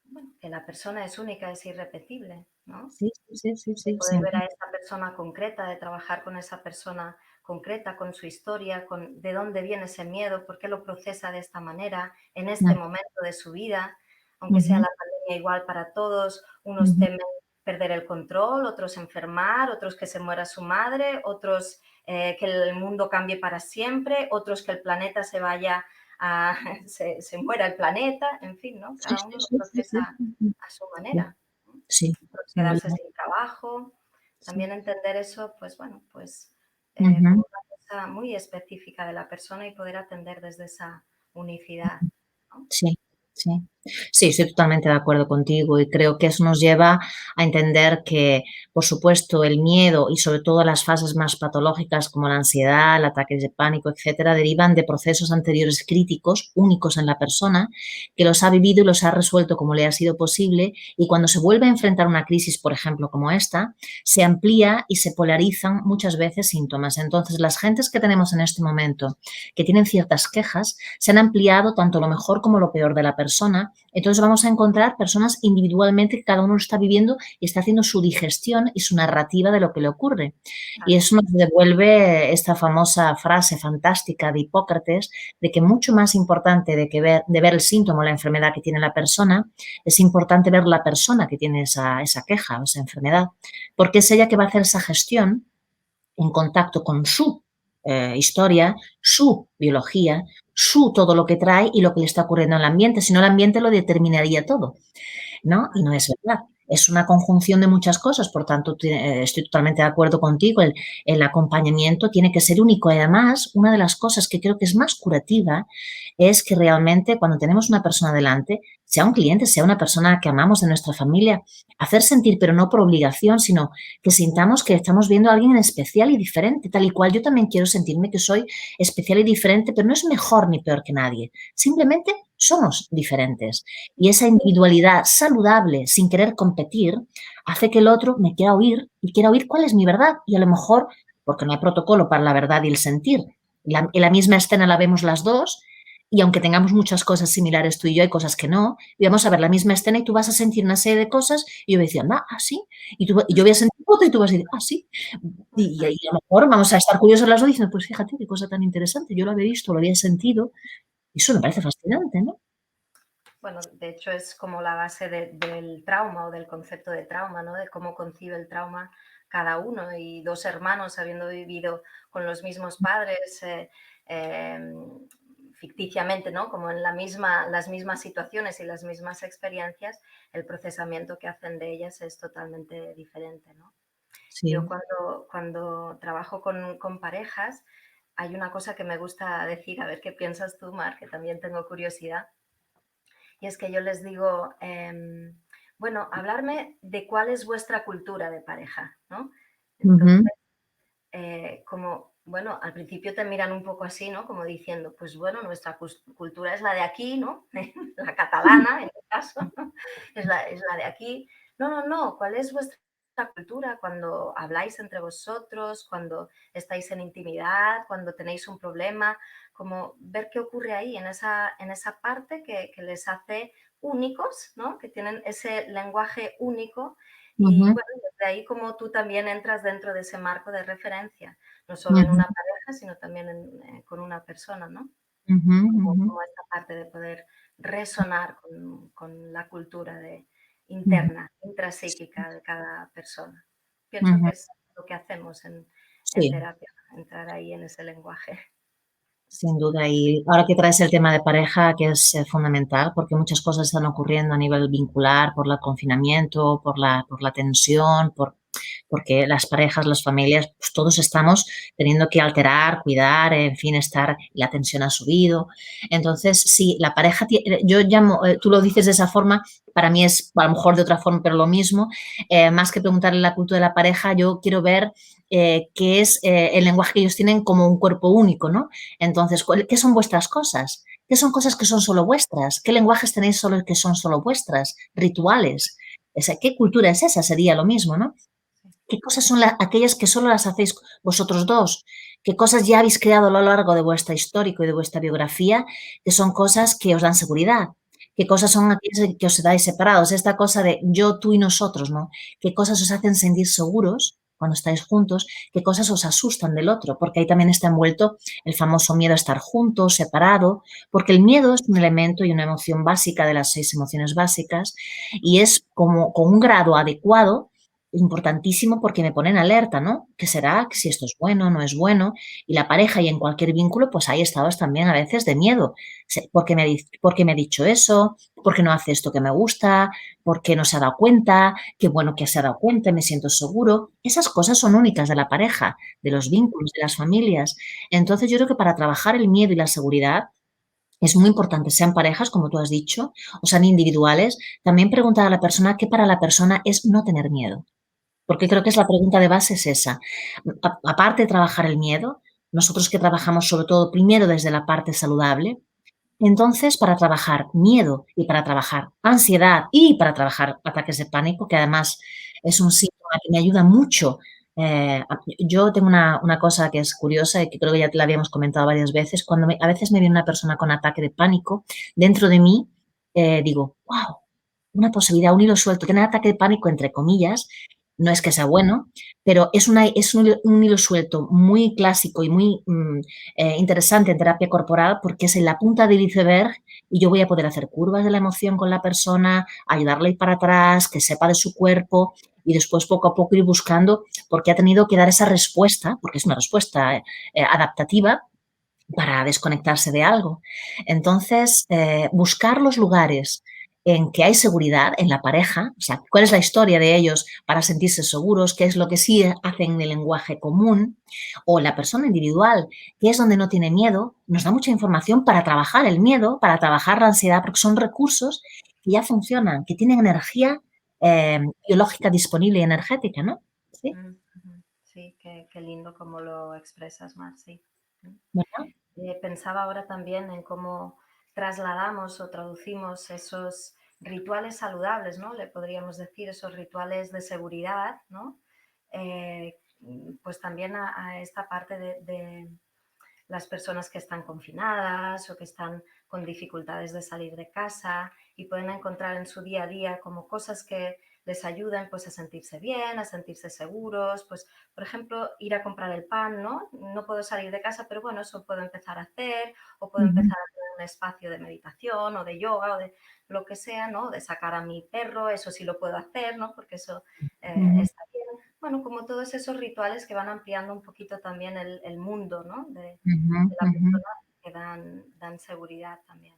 [SPEAKER 2] bueno, que la persona es única, es irrepetible, ¿no?
[SPEAKER 1] Sí, sí, sí,
[SPEAKER 2] De
[SPEAKER 1] sí,
[SPEAKER 2] poder
[SPEAKER 1] sin
[SPEAKER 2] ver
[SPEAKER 1] duda.
[SPEAKER 2] a esta persona concreta, de trabajar con esa persona concreta, con su historia, con de dónde viene ese miedo, por qué lo procesa de esta manera, en este momento de su vida, aunque sea
[SPEAKER 1] Ujú,
[SPEAKER 2] la pandemia igual para todos, unos
[SPEAKER 1] ujú.
[SPEAKER 2] temen perder el control, otros enfermar, otros que se muera su madre, otros que el mundo cambie para siempre, otros que el planeta se vaya a, se muera el planeta, en fin, ¿no?
[SPEAKER 1] Sí,
[SPEAKER 2] Cada
[SPEAKER 1] sí,
[SPEAKER 2] uno lo
[SPEAKER 1] sí, sí, sí.
[SPEAKER 2] procesa
[SPEAKER 1] Ujú.
[SPEAKER 2] a su
[SPEAKER 1] Sí,
[SPEAKER 2] manera.
[SPEAKER 1] sí,
[SPEAKER 2] Otros
[SPEAKER 1] sin
[SPEAKER 2] quedarse
[SPEAKER 1] duda.
[SPEAKER 2] sin trabajo.
[SPEAKER 1] Sí.
[SPEAKER 2] También entender eso, pues bueno, pues como
[SPEAKER 1] Ujú.
[SPEAKER 2] una cosa muy específica de la persona y poder atender desde esa unicidad, ¿no?
[SPEAKER 1] Sí, sí. Sí, estoy totalmente de acuerdo contigo y creo que eso nos lleva a entender que, por supuesto, el miedo y sobre todo las fases más patológicas como la ansiedad, el ataque de pánico, etcétera, derivan de procesos anteriores críticos, únicos en la persona, que los ha vivido y los ha resuelto como le ha sido posible y cuando se vuelve a enfrentar una crisis, por ejemplo, como esta, se amplía y se polarizan muchas veces síntomas. Entonces, las gentes que tenemos en este momento que tienen ciertas quejas, se han ampliado tanto lo mejor como lo peor de la persona. Entonces vamos a encontrar personas individualmente que cada uno lo está viviendo y está haciendo su digestión y su narrativa de lo que le ocurre. Y
[SPEAKER 2] Claro,
[SPEAKER 1] eso nos devuelve esta famosa frase fantástica de Hipócrates de que mucho más importante de ver el síntoma o la enfermedad que tiene la persona, es importante ver la persona que tiene esa queja o esa enfermedad, porque es ella que va a hacer esa gestión en contacto con su historia, su biología, su todo lo que trae y lo que le está ocurriendo en el ambiente, si no el ambiente lo determinaría todo, ¿no? Y no es verdad. es una conjunción de muchas cosas, por tanto, estoy totalmente de acuerdo contigo, el acompañamiento tiene que ser único. Y además, una de las cosas que creo que es más curativa es que realmente cuando tenemos una persona delante, sea un cliente, sea una persona que amamos de nuestra familia, hacer sentir, pero no por obligación, sino que sintamos que estamos viendo a alguien especial y diferente, tal y cual yo también quiero sentirme que soy especial y diferente, pero no es mejor ni peor que nadie, simplemente somos diferentes. Y esa individualidad saludable, sin querer competir, hace que el otro me quiera oír y quiera oír cuál es mi verdad. Y a lo mejor, porque no hay protocolo para la verdad y el sentir, la misma escena la vemos las dos, y aunque tengamos muchas cosas similares tú y yo, hay cosas que no, y vamos a ver la misma escena y tú vas a sentir una serie de cosas y yo voy a decir, ah, sí, y yo voy a sentir otra y tú vas a decir, ah, sí. Y a lo mejor vamos a estar curiosos las dos diciendo, pues fíjate qué cosa tan interesante, yo lo había visto, lo había sentido, y eso me parece fascinante, ¿no?
[SPEAKER 2] Bueno, de hecho es como la base del trauma o del concepto de trauma, ¿no? De cómo concibe el trauma cada uno y dos hermanos habiendo vivido con los mismos padres ficticiamente, ¿no? Como en las mismas situaciones y las mismas experiencias, el procesamiento que hacen de ellas es totalmente diferente, ¿no? Yo
[SPEAKER 1] Sí.
[SPEAKER 2] cuando trabajo con parejas, hay una cosa que me gusta decir, a ver qué piensas tú, Mar, que también tengo curiosidad, y es que yo les digo, bueno, hablarme de cuál es vuestra cultura de pareja, ¿no? Entonces,
[SPEAKER 1] Ujú,
[SPEAKER 2] como, bueno, al principio te miran un poco así, ¿no? Como diciendo, pues bueno, nuestra cultura es la de aquí, ¿no? La catalana, en este caso, es la de aquí. No, no, no, ¿cuál es vuestra cultura cuando habláis entre vosotros, cuando estáis en intimidad, cuando tenéis un problema? Como ver qué ocurre ahí, en esa parte que les hace únicos, ¿no? Que tienen ese lenguaje único y
[SPEAKER 1] ujú,
[SPEAKER 2] bueno, desde ahí como tú también entras dentro de ese marco de referencia, no solo en
[SPEAKER 1] ujú,
[SPEAKER 2] una pareja, sino también con una persona, ¿no?
[SPEAKER 1] ujú, ujú,
[SPEAKER 2] Como esta parte de poder resonar con la cultura
[SPEAKER 1] ujú,
[SPEAKER 2] interna, intrapsíquica de cada persona. Pienso
[SPEAKER 1] ujú.
[SPEAKER 2] que es lo que hacemos en
[SPEAKER 1] Sí,
[SPEAKER 2] terapia, entrar ahí en ese lenguaje.
[SPEAKER 1] sin duda. Y ahora que traes el tema de pareja, que es fundamental, porque muchas cosas están ocurriendo a nivel vincular, por el confinamiento, por la tensión, porque las parejas, las familias, pues todos estamos teniendo que alterar, cuidar, en fin, estar, la tensión ha subido. Entonces, sí, la pareja, yo llamo, tú lo dices de esa forma, para mí es a lo mejor de otra forma, pero lo mismo, más que preguntarle la cultura de la pareja, yo quiero ver qué es el lenguaje que ellos tienen como un cuerpo único, ¿no? Entonces, ¿qué son vuestras cosas? ¿Qué son cosas que son solo vuestras? ¿Qué lenguajes tenéis solo que son solo vuestras? Rituales. ¿Qué cultura es esa? Sería lo mismo, ¿no? ¿Qué cosas son aquellas que solo las hacéis vosotros dos? ¿Qué cosas ya habéis creado a lo largo de vuestra histórico y de vuestra biografía que son cosas que os dan seguridad? ¿Qué cosas son aquellas que os dais separados? Esta cosa de yo, tú y nosotros, ¿no? ¿Qué cosas os hacen sentir seguros cuando estáis juntos? ¿Qué cosas os asustan del otro? Porque ahí también está envuelto el famoso miedo a estar juntos, separado, porque el miedo es un elemento y una emoción básica de las 6 emociones básicas y es como con un grado adecuado importantísimo porque me pone en alerta, ¿no? ¿Qué será? Si esto es bueno, no es bueno. Y la pareja y en cualquier vínculo, pues hay estados también a veces de miedo. ¿Por qué me ha dicho eso? ¿Por qué no hace esto que me gusta? ¿Por qué no se ha dado cuenta? Qué bueno que se ha dado cuenta, me siento seguro. Esas cosas son únicas de la pareja, de los vínculos, de las familias. Entonces yo creo que para trabajar el miedo y la seguridad es muy importante, sean parejas, como tú has dicho, o sean individuales, también preguntar a la persona qué para la persona es no tener miedo. Porque creo que es la pregunta de base es esa. Aparte de trabajar el miedo, nosotros que trabajamos sobre todo primero desde la parte saludable, entonces para trabajar miedo y para trabajar ansiedad y para trabajar ataques de pánico, que además es un síntoma que me ayuda mucho. Yo tengo una cosa que es curiosa y que creo que ya te la habíamos comentado varias veces. Cuando a veces me viene una persona con ataque de pánico, dentro de mí digo, wow, una posibilidad, un hilo suelto, tener ataque de pánico entre comillas, no es que sea bueno, pero es un hilo suelto muy clásico y muy interesante en terapia corporal porque es en la punta del iceberg y yo voy a poder hacer curvas de la emoción con la persona, ayudarle a ir para atrás, que sepa de su cuerpo y después poco a poco ir buscando porque ha tenido que dar esa respuesta, porque es una respuesta adaptativa para desconectarse de algo. Entonces, buscar los lugares en que hay seguridad en la pareja, o sea, cuál es la historia de ellos para sentirse seguros, qué es lo que sí hacen en el lenguaje común, o la persona individual, que es donde no tiene miedo, nos da mucha información para trabajar el miedo, para trabajar la ansiedad, porque son recursos que ya funcionan, que tienen energía biológica disponible y energética, ¿no? Sí,
[SPEAKER 2] Ujú. Sí, qué lindo como lo expresas, Mar, sí.
[SPEAKER 1] ¿verdad?
[SPEAKER 2] Pensaba ahora también en cómo trasladamos o traducimos esos rituales saludables, ¿no? Le podríamos decir esos rituales de seguridad, ¿no? Pues también a esta parte de las personas que están confinadas o que están con dificultades de salir de casa y pueden encontrar en su día a día como cosas que les ayuden pues a sentirse bien, a sentirse seguros, pues por ejemplo ir a comprar el pan, ¿no? No puedo salir de casa, pero bueno, eso puedo empezar a hacer o puedo
[SPEAKER 1] Ujú,
[SPEAKER 2] empezar a tener un espacio de meditación o de yoga o de lo que sea, ¿no? De sacar a mi perro, eso sí lo puedo hacer, ¿no? Porque eso
[SPEAKER 1] ujú,
[SPEAKER 2] está bien. Bueno, como todos esos rituales que van ampliando un poquito también el mundo, ¿no?
[SPEAKER 1] ujú,
[SPEAKER 2] De la
[SPEAKER 1] ujú.
[SPEAKER 2] persona que dan seguridad también.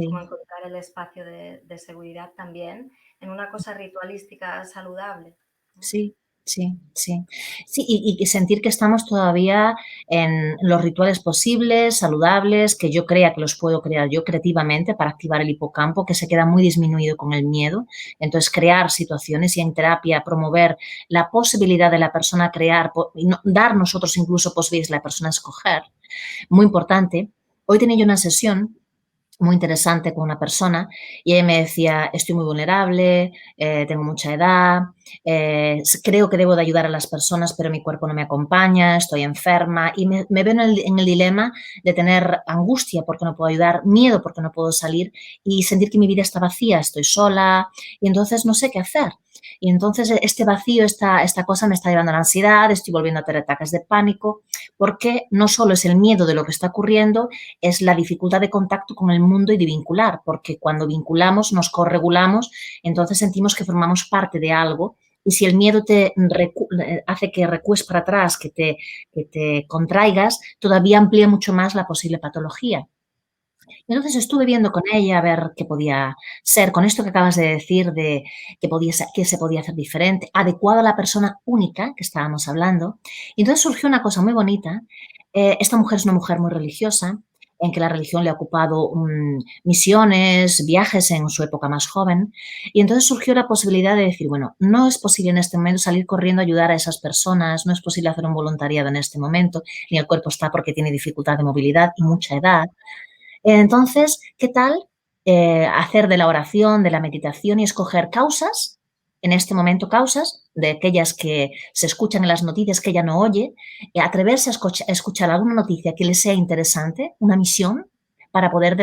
[SPEAKER 2] Como
[SPEAKER 1] Sí.
[SPEAKER 2] encontrar el espacio de seguridad también en una cosa ritualística saludable, ¿no?
[SPEAKER 1] Sí, sí, sí. Sí, y sentir que estamos todavía en los rituales posibles, saludables, que yo crea que los puedo crear yo creativamente para activar el hipocampo, que se queda muy disminuido con el miedo. Entonces, crear situaciones y en terapia promover la posibilidad de la persona crear, y dar nosotros incluso posibilidades a la persona escoger, muy importante. Hoy tenía yo una sesión muy interesante con una persona y ella me decía, estoy muy vulnerable, tengo mucha edad, creo que debo de ayudar a las personas, pero mi cuerpo no me acompaña, estoy enferma y me veo en el dilema de tener angustia porque no puedo ayudar, miedo porque no puedo salir y sentir que mi vida está vacía, estoy sola y entonces no sé qué hacer. Y entonces este vacío, esta cosa me está llevando a la ansiedad, estoy volviendo a tener ataques de pánico, porque no solo es el miedo de lo que está ocurriendo, es la dificultad de contacto con el mundo y de vincular, porque cuando vinculamos, nos corregulamos, entonces sentimos que formamos parte de algo y si el miedo hace que recues para atrás, que te contraigas, todavía amplía mucho más la posible patología. Entonces estuve viendo con ella a ver qué podía ser, con esto que acabas de decir, de que se podía hacer diferente, adecuado a la persona única que estábamos hablando. Y entonces surgió una cosa muy bonita. Esta mujer es una mujer muy religiosa, en que la religión le ha ocupado misiones, viajes en su época más joven. Y entonces surgió la posibilidad de decir, bueno, no es posible en este momento salir corriendo a ayudar a esas personas, no es posible hacer un voluntariado en este momento, ni el cuerpo está porque tiene dificultad de movilidad y mucha edad. Entonces, ¿qué tal hacer de la oración, de la meditación y escoger causas, en este momento causas, de aquellas que se escuchan en las noticias que ella no oye, y atreverse a escuchar alguna noticia que le sea interesante, una misión, para poder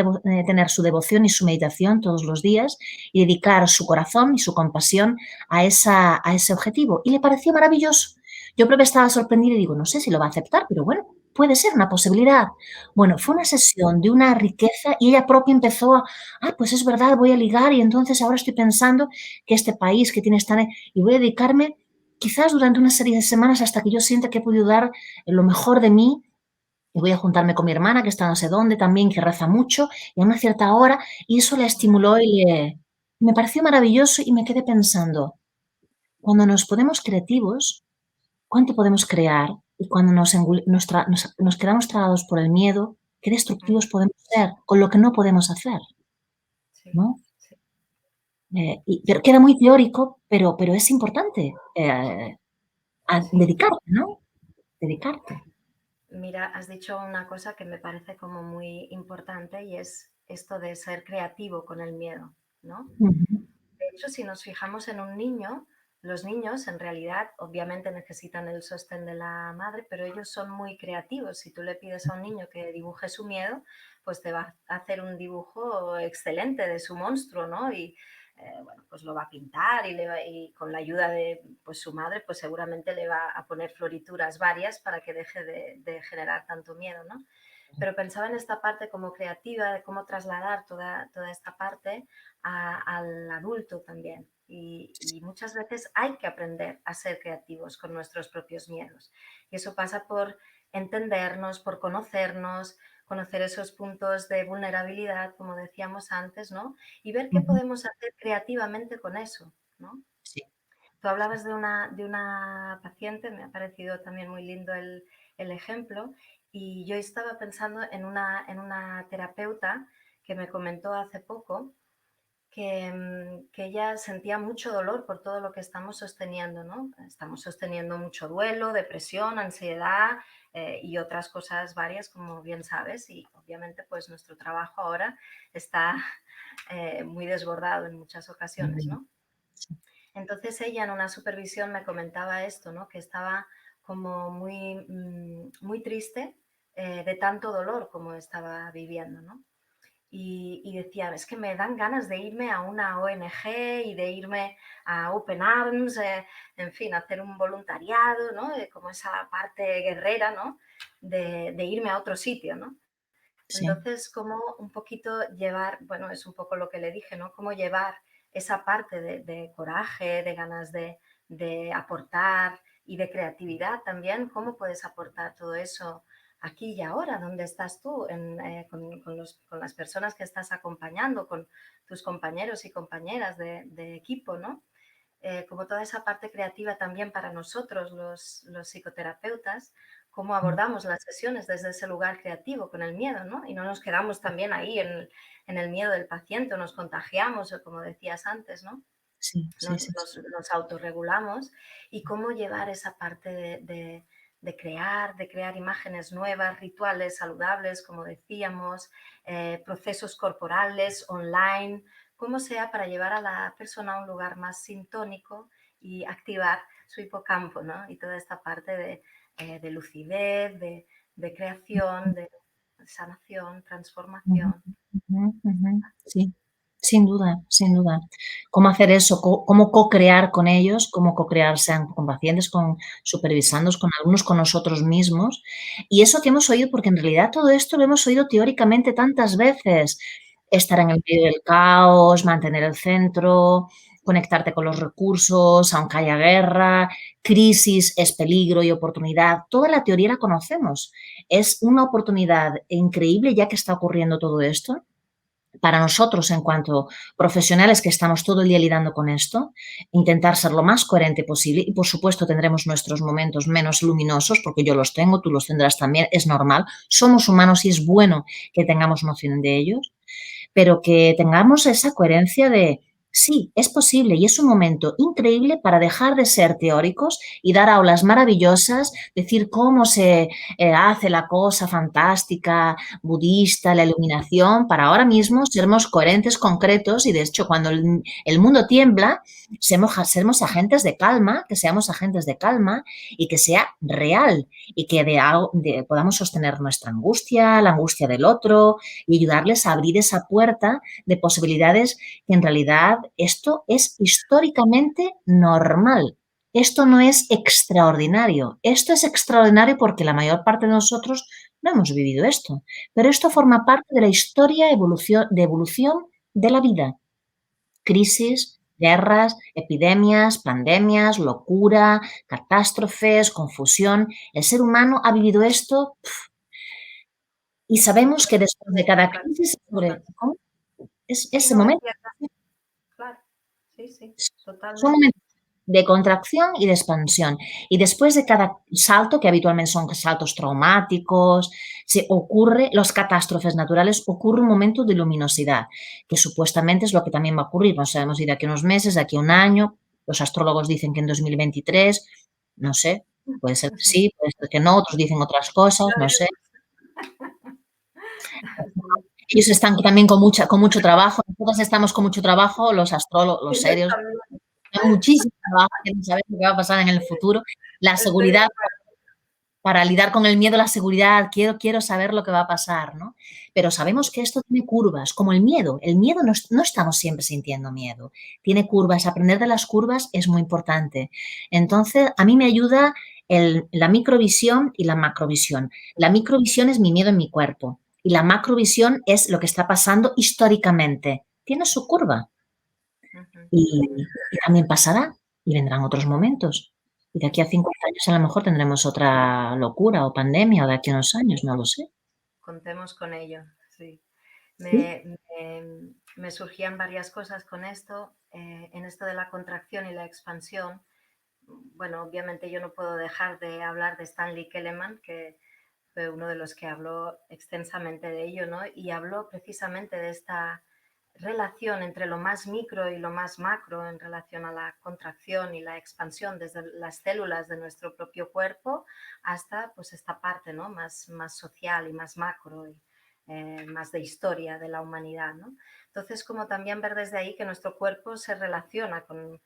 [SPEAKER 1] tener su devoción y su meditación todos los días y dedicar su corazón y su compasión a ese objetivo? Y le pareció maravilloso. Yo propia estaba sorprendida y digo, no sé si lo va a aceptar, pero bueno, puede ser una posibilidad. Bueno, fue una sesión de una riqueza y ella propia empezó pues es verdad, voy a ligar y entonces ahora estoy pensando que este país que tiene esta... Y voy a dedicarme quizás durante una serie de semanas hasta que yo sienta que he podido dar lo mejor de mí y voy a juntarme con mi hermana que está no sé dónde también, que reza mucho y a una cierta hora y eso la estimuló me pareció maravilloso y me quedé pensando, cuando nos ponemos creativos, ¿cuánto podemos crear? Y cuando nos quedamos tragados por el miedo, qué
[SPEAKER 2] Mm,
[SPEAKER 1] destructivos podemos ser con lo que no podemos hacer,
[SPEAKER 2] sí,
[SPEAKER 1] ¿no?
[SPEAKER 2] sí,
[SPEAKER 1] Pero queda muy teórico, pero es importante a
[SPEAKER 2] sí.
[SPEAKER 1] dedicarte, ¿no? Dedicarte.
[SPEAKER 2] Mira, has dicho una cosa que me parece como muy importante y es esto de ser creativo con el miedo, ¿no?
[SPEAKER 1] Ujú,
[SPEAKER 2] De hecho, si nos fijamos en un niño, los niños en realidad obviamente necesitan el sostén de la madre, pero ellos son muy creativos. Si tú le pides a un niño que dibuje su miedo, pues te va a hacer un dibujo excelente de su monstruo, ¿no? Y bueno, pues lo va a pintar y con la ayuda de pues, su madre, pues seguramente le va a poner florituras varias para que deje de generar tanto miedo, ¿no? Pero pensaba en esta parte como creativa, de cómo trasladar toda esta parte al adulto también. Y muchas veces hay que aprender a ser creativos con nuestros propios miedos. Y eso pasa por entendernos, por conocernos, conocer esos puntos de vulnerabilidad, como decíamos antes, ¿no? Y ver qué
[SPEAKER 1] Ujú.
[SPEAKER 2] podemos hacer creativamente con eso, ¿no?
[SPEAKER 1] Sí.
[SPEAKER 2] Tú hablabas de una paciente, me ha parecido también muy lindo el ejemplo, y yo estaba pensando en una terapeuta que me comentó hace poco que ella sentía mucho dolor por todo lo que estamos sosteniendo, ¿no? Estamos sosteniendo mucho duelo, depresión, ansiedad y otras cosas varias, como bien sabes, y obviamente pues nuestro trabajo ahora está muy desbordado en muchas ocasiones,
[SPEAKER 1] Ujú.
[SPEAKER 2] ¿no?
[SPEAKER 1] Sí.
[SPEAKER 2] Entonces ella en una supervisión me comentaba esto, ¿no? Que estaba como muy triste de tanto dolor como estaba viviendo, ¿no? Y decía, es que me dan ganas de irme a una ONG y de irme a Open Arms, en fin, hacer un voluntariado, ¿no? Como esa parte guerrera, ¿no? De irme a otro sitio, ¿no?
[SPEAKER 1] Sí.
[SPEAKER 2] Entonces, cómo un poquito llevar, bueno, es un poco lo que le dije, ¿no? Cómo llevar esa parte de coraje, de ganas de aportar y de creatividad también, cómo puedes aportar todo eso aquí y ahora, donde estás tú, con las personas que estás acompañando, con tus compañeros y compañeras de equipo, ¿no? Como toda esa parte creativa también para nosotros, los psicoterapeutas, cómo
[SPEAKER 1] Mm.
[SPEAKER 2] abordamos las sesiones desde ese lugar creativo, con el miedo, ¿no? Y no nos quedamos también ahí en el miedo del paciente, o nos contagiamos, o como decías antes, ¿no?
[SPEAKER 1] Sí, sí, sí, sí.
[SPEAKER 2] Nos autorregulamos y cómo llevar esa parte de crear imágenes nuevas, rituales saludables, como decíamos, procesos corporales, online, como sea para llevar a la persona a un lugar más sintónico y activar su hipocampo, ¿no? Y toda esta parte de lucidez, de creación, de sanación,
[SPEAKER 1] Ujú,
[SPEAKER 2] transformación.
[SPEAKER 1] ujú, ujú. Sí, sin duda, sin duda. Cómo hacer eso, cómo co-crear con ellos, cómo co-crear, sean con pacientes, con supervisandos, con alumnos, con nosotros mismos. Y eso que hemos oído, porque en realidad todo esto lo hemos oído teóricamente tantas veces. Estar en el medio del caos, mantener el centro, conectarte con los recursos, aunque haya guerra, crisis es peligro y oportunidad. Toda la teoría la conocemos. Es una oportunidad increíble ya que está ocurriendo todo esto para nosotros en cuanto profesionales que estamos todo el día lidiando con esto, intentar ser lo más coherente posible y por supuesto tendremos nuestros momentos menos luminosos porque yo los tengo, tú los tendrás también, es normal, somos humanos y es bueno que tengamos noción de ellos, pero que tengamos esa coherencia de sí, es posible y es un momento increíble para dejar de ser teóricos y dar aulas maravillosas, decir cómo se hace la cosa fantástica, budista, la iluminación, para ahora mismo sermos coherentes, concretos y de hecho cuando el mundo tiembla, sermos agentes de calma, que seamos agentes de calma y que sea real y que podamos sostener nuestra angustia, la angustia del otro, y ayudarles a abrir esa puerta de posibilidades que en realidad esto es históricamente normal. Esto no es extraordinario. Esto es extraordinario porque la mayor parte de nosotros no hemos vivido esto. Pero esto forma parte de la historia de evolución de la vida. Crisis, guerras, epidemias, pandemias, locura, catástrofes, confusión. El ser humano ha vivido esto y sabemos que después de cada
[SPEAKER 2] Muchas
[SPEAKER 1] crisis
[SPEAKER 2] cosas.
[SPEAKER 1] ¿cómo? Es
[SPEAKER 2] Sí,
[SPEAKER 1] ese
[SPEAKER 2] no,
[SPEAKER 1] momento,
[SPEAKER 2] decía, claro, sí, sí,
[SPEAKER 1] son
[SPEAKER 2] totalmente.
[SPEAKER 1] momentos de contracción y de expansión. Y después de cada salto, que habitualmente son saltos traumáticos, los catástrofes naturales, ocurre un momento de luminosidad, que supuestamente es lo que también va a ocurrir. No sabemos si de aquí a unos meses, de aquí a un año, los astrólogos dicen que en 2023, no sé, puede ser que sí, puede ser que no, otros dicen otras cosas,
[SPEAKER 2] Ya
[SPEAKER 1] no sé.
[SPEAKER 2] veremos. Sí.
[SPEAKER 1] Ellos están también con mucho trabajo, nosotros estamos con mucho trabajo, los astrólogos, los
[SPEAKER 2] Yo
[SPEAKER 1] serios,
[SPEAKER 2] también
[SPEAKER 1] hay muchísimo trabajo, quieren saber lo que va a pasar en el futuro. La
[SPEAKER 2] estoy de
[SPEAKER 1] seguridad,
[SPEAKER 2] acuerdo.
[SPEAKER 1] para lidiar con el miedo, la seguridad, quiero saber lo que va a pasar, ¿no? Pero sabemos
[SPEAKER 2] Sí,
[SPEAKER 1] que esto tiene curvas, como el miedo no estamos siempre sintiendo miedo, tiene curvas, aprender de las curvas es muy importante. Entonces, a mí me ayuda la microvisión y la macrovisión. La microvisión es mi miedo en mi cuerpo y la macrovisión es lo que está pasando históricamente. Tiene su curva
[SPEAKER 2] ujú.
[SPEAKER 1] y también pasará y vendrán otros momentos. Y de aquí a 50 años a lo mejor tendremos otra locura o pandemia, o de aquí a unos años, no lo sé.
[SPEAKER 2] Contemos con ello, sí.
[SPEAKER 1] Sí.
[SPEAKER 2] Me surgían varias cosas con esto, en esto de la contracción y la expansión. Bueno, obviamente yo no puedo dejar de hablar de Stanley Keleman, que fue uno de los que habló extensamente de ello, ¿no? Y habló precisamente de esta relación entre lo más micro y lo más macro en relación a la contracción y la expansión desde las células de nuestro propio cuerpo hasta pues esta parte, ¿no? Más social y más macro y más de historia de la humanidad, ¿no? Entonces, como también ver desde ahí que nuestro cuerpo se relaciona con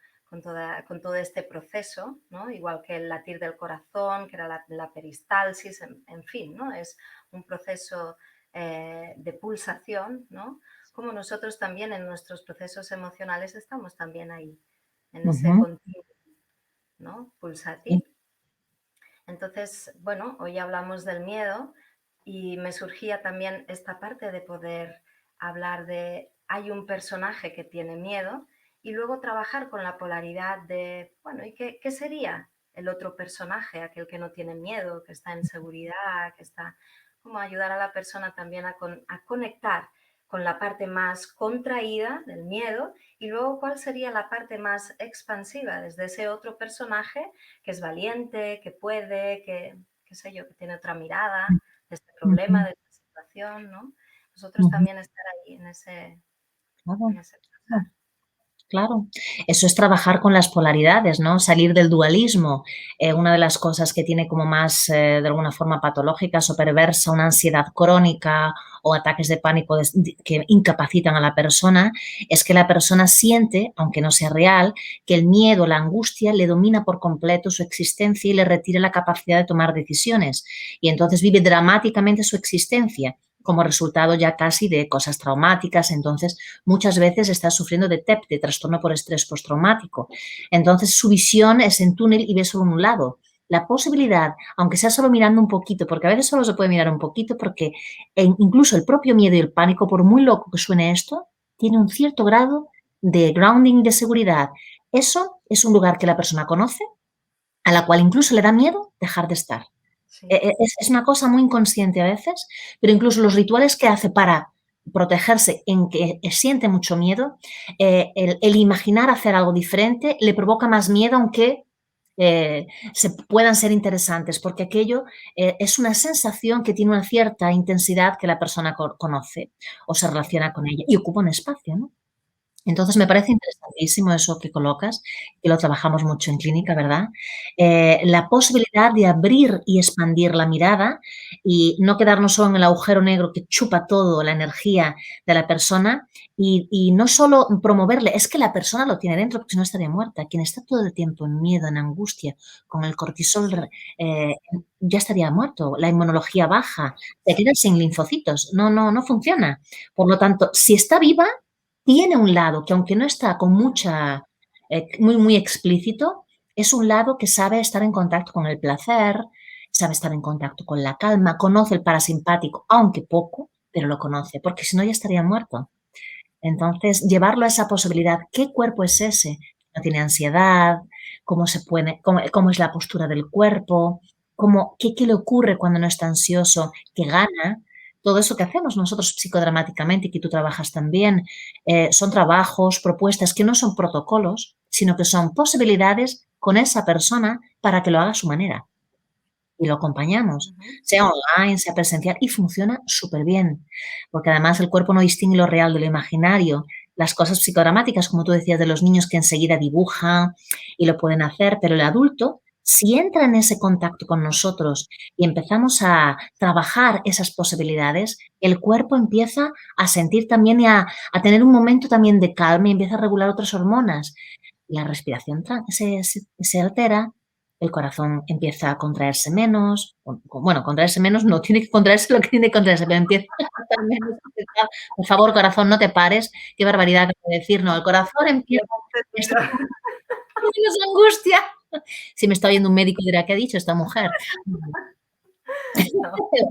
[SPEAKER 2] todo este proceso, ¿no? Igual que el latir del corazón, que era la peristalsis, en fin, ¿no? Es un proceso de pulsación, ¿no? Como nosotros también en nuestros procesos emocionales estamos también ahí, en ese
[SPEAKER 1] Ujú,
[SPEAKER 2] continuo, ¿no?
[SPEAKER 1] sí.
[SPEAKER 2] Pulsatil. Entonces, bueno, hoy hablamos del miedo y me surgía también esta parte de poder hablar de, hay un personaje que tiene miedo y luego trabajar con la polaridad de, bueno, ¿y qué sería el otro personaje, aquel que no tiene miedo, que está en seguridad, que está, como ayudar a la persona también a conectar con la parte más contraída del miedo y luego cuál sería la parte más expansiva desde ese otro personaje que es valiente, que puede, que, qué sé yo, que tiene otra mirada de este problema,
[SPEAKER 1] Ujú,
[SPEAKER 2] de esta situación, ¿no? Nosotros
[SPEAKER 1] ujú,
[SPEAKER 2] también estar ahí
[SPEAKER 1] claro,
[SPEAKER 2] en ese
[SPEAKER 1] claro.
[SPEAKER 2] pasar.
[SPEAKER 1] Claro, eso es trabajar con las polaridades, ¿no? Salir del dualismo. Una de las cosas que tiene como más, de alguna forma patológicas o perversa, una ansiedad crónica o ataques de pánico que incapacitan a la persona, es que la persona siente, aunque no sea real, que el miedo, la angustia le domina por completo su existencia y le retira la capacidad de tomar decisiones. Y entonces vive dramáticamente su existencia como resultado ya casi de cosas traumáticas. Entonces, muchas veces está sufriendo de TEP, de trastorno por estrés postraumático. Entonces, su visión es en túnel y ve solo un lado. La posibilidad, aunque sea solo mirando un poquito, porque a veces solo se puede mirar un poquito, porque incluso el propio miedo y el pánico, por muy loco que suene esto, tiene un cierto grado de grounding, de seguridad. Eso es un lugar que la persona conoce, a la cual incluso le da miedo dejar de estar.
[SPEAKER 2] Sí.
[SPEAKER 1] Es una cosa muy inconsciente a veces, pero incluso los rituales que hace para protegerse en que siente mucho miedo, el imaginar hacer algo diferente le provoca más miedo, aunque se puedan ser interesantes, porque aquello es una sensación que tiene una cierta intensidad que la persona conoce o se relaciona con ella y ocupa un espacio, ¿no? Entonces, me parece interesantísimo eso que colocas, y lo trabajamos mucho en clínica, ¿verdad? La posibilidad de abrir y expandir la mirada y no quedarnos solo en el agujero negro que chupa todo la energía de la persona y no solo promoverle, es que la persona lo tiene dentro, porque si no estaría muerta. Quien está todo el tiempo en miedo, en angustia, con el cortisol, eh, ya estaría muerto. La inmunología baja, te quedas sin linfocitos, no funciona. Por lo tanto, si está viva, tiene un lado que aunque no está con mucha, muy explícito, es un lado que sabe estar en contacto con el placer, sabe estar en contacto con la calma, conoce el parasimpático, aunque poco, pero lo conoce, porque si no ya estaría muerto. Entonces, llevarlo a esa posibilidad, ¿qué cuerpo es ese? ¿No tiene ansiedad? ¿Cómo se puede, cómo es la postura del cuerpo? ¿Qué le ocurre cuando no está ansioso? ¿Qué gana? Todo eso que hacemos nosotros psicodramáticamente y que tú trabajas también, son trabajos, propuestas que no son protocolos, sino que son posibilidades con esa persona para que lo haga a su manera y lo acompañamos,
[SPEAKER 2] Ujú.
[SPEAKER 1] sea online, sea presencial, y funciona súper bien, porque además el cuerpo no distingue lo real de lo imaginario. Las cosas psicodramáticas, como tú decías, de los niños que enseguida dibujan y lo pueden hacer, pero el adulto, si entra en ese contacto con nosotros y empezamos a trabajar esas posibilidades, el cuerpo empieza a sentir también y a tener un momento también de calma y empieza a regular otras hormonas. La respiración se altera, el corazón empieza a contraerse menos, bueno, contraerse menos no, tiene que contraerse lo que tiene que contraerse, pero empieza a estar menos apretado. Por favor, corazón, no te pares, qué barbaridad acabo de decir, no, el corazón
[SPEAKER 2] Lo
[SPEAKER 1] empieza
[SPEAKER 2] hemos
[SPEAKER 1] a estar
[SPEAKER 2] entendido.
[SPEAKER 1] con menos angustia. Si me está oyendo un médico dirá, ¿qué ha dicho esta mujer?
[SPEAKER 2] No.
[SPEAKER 1] El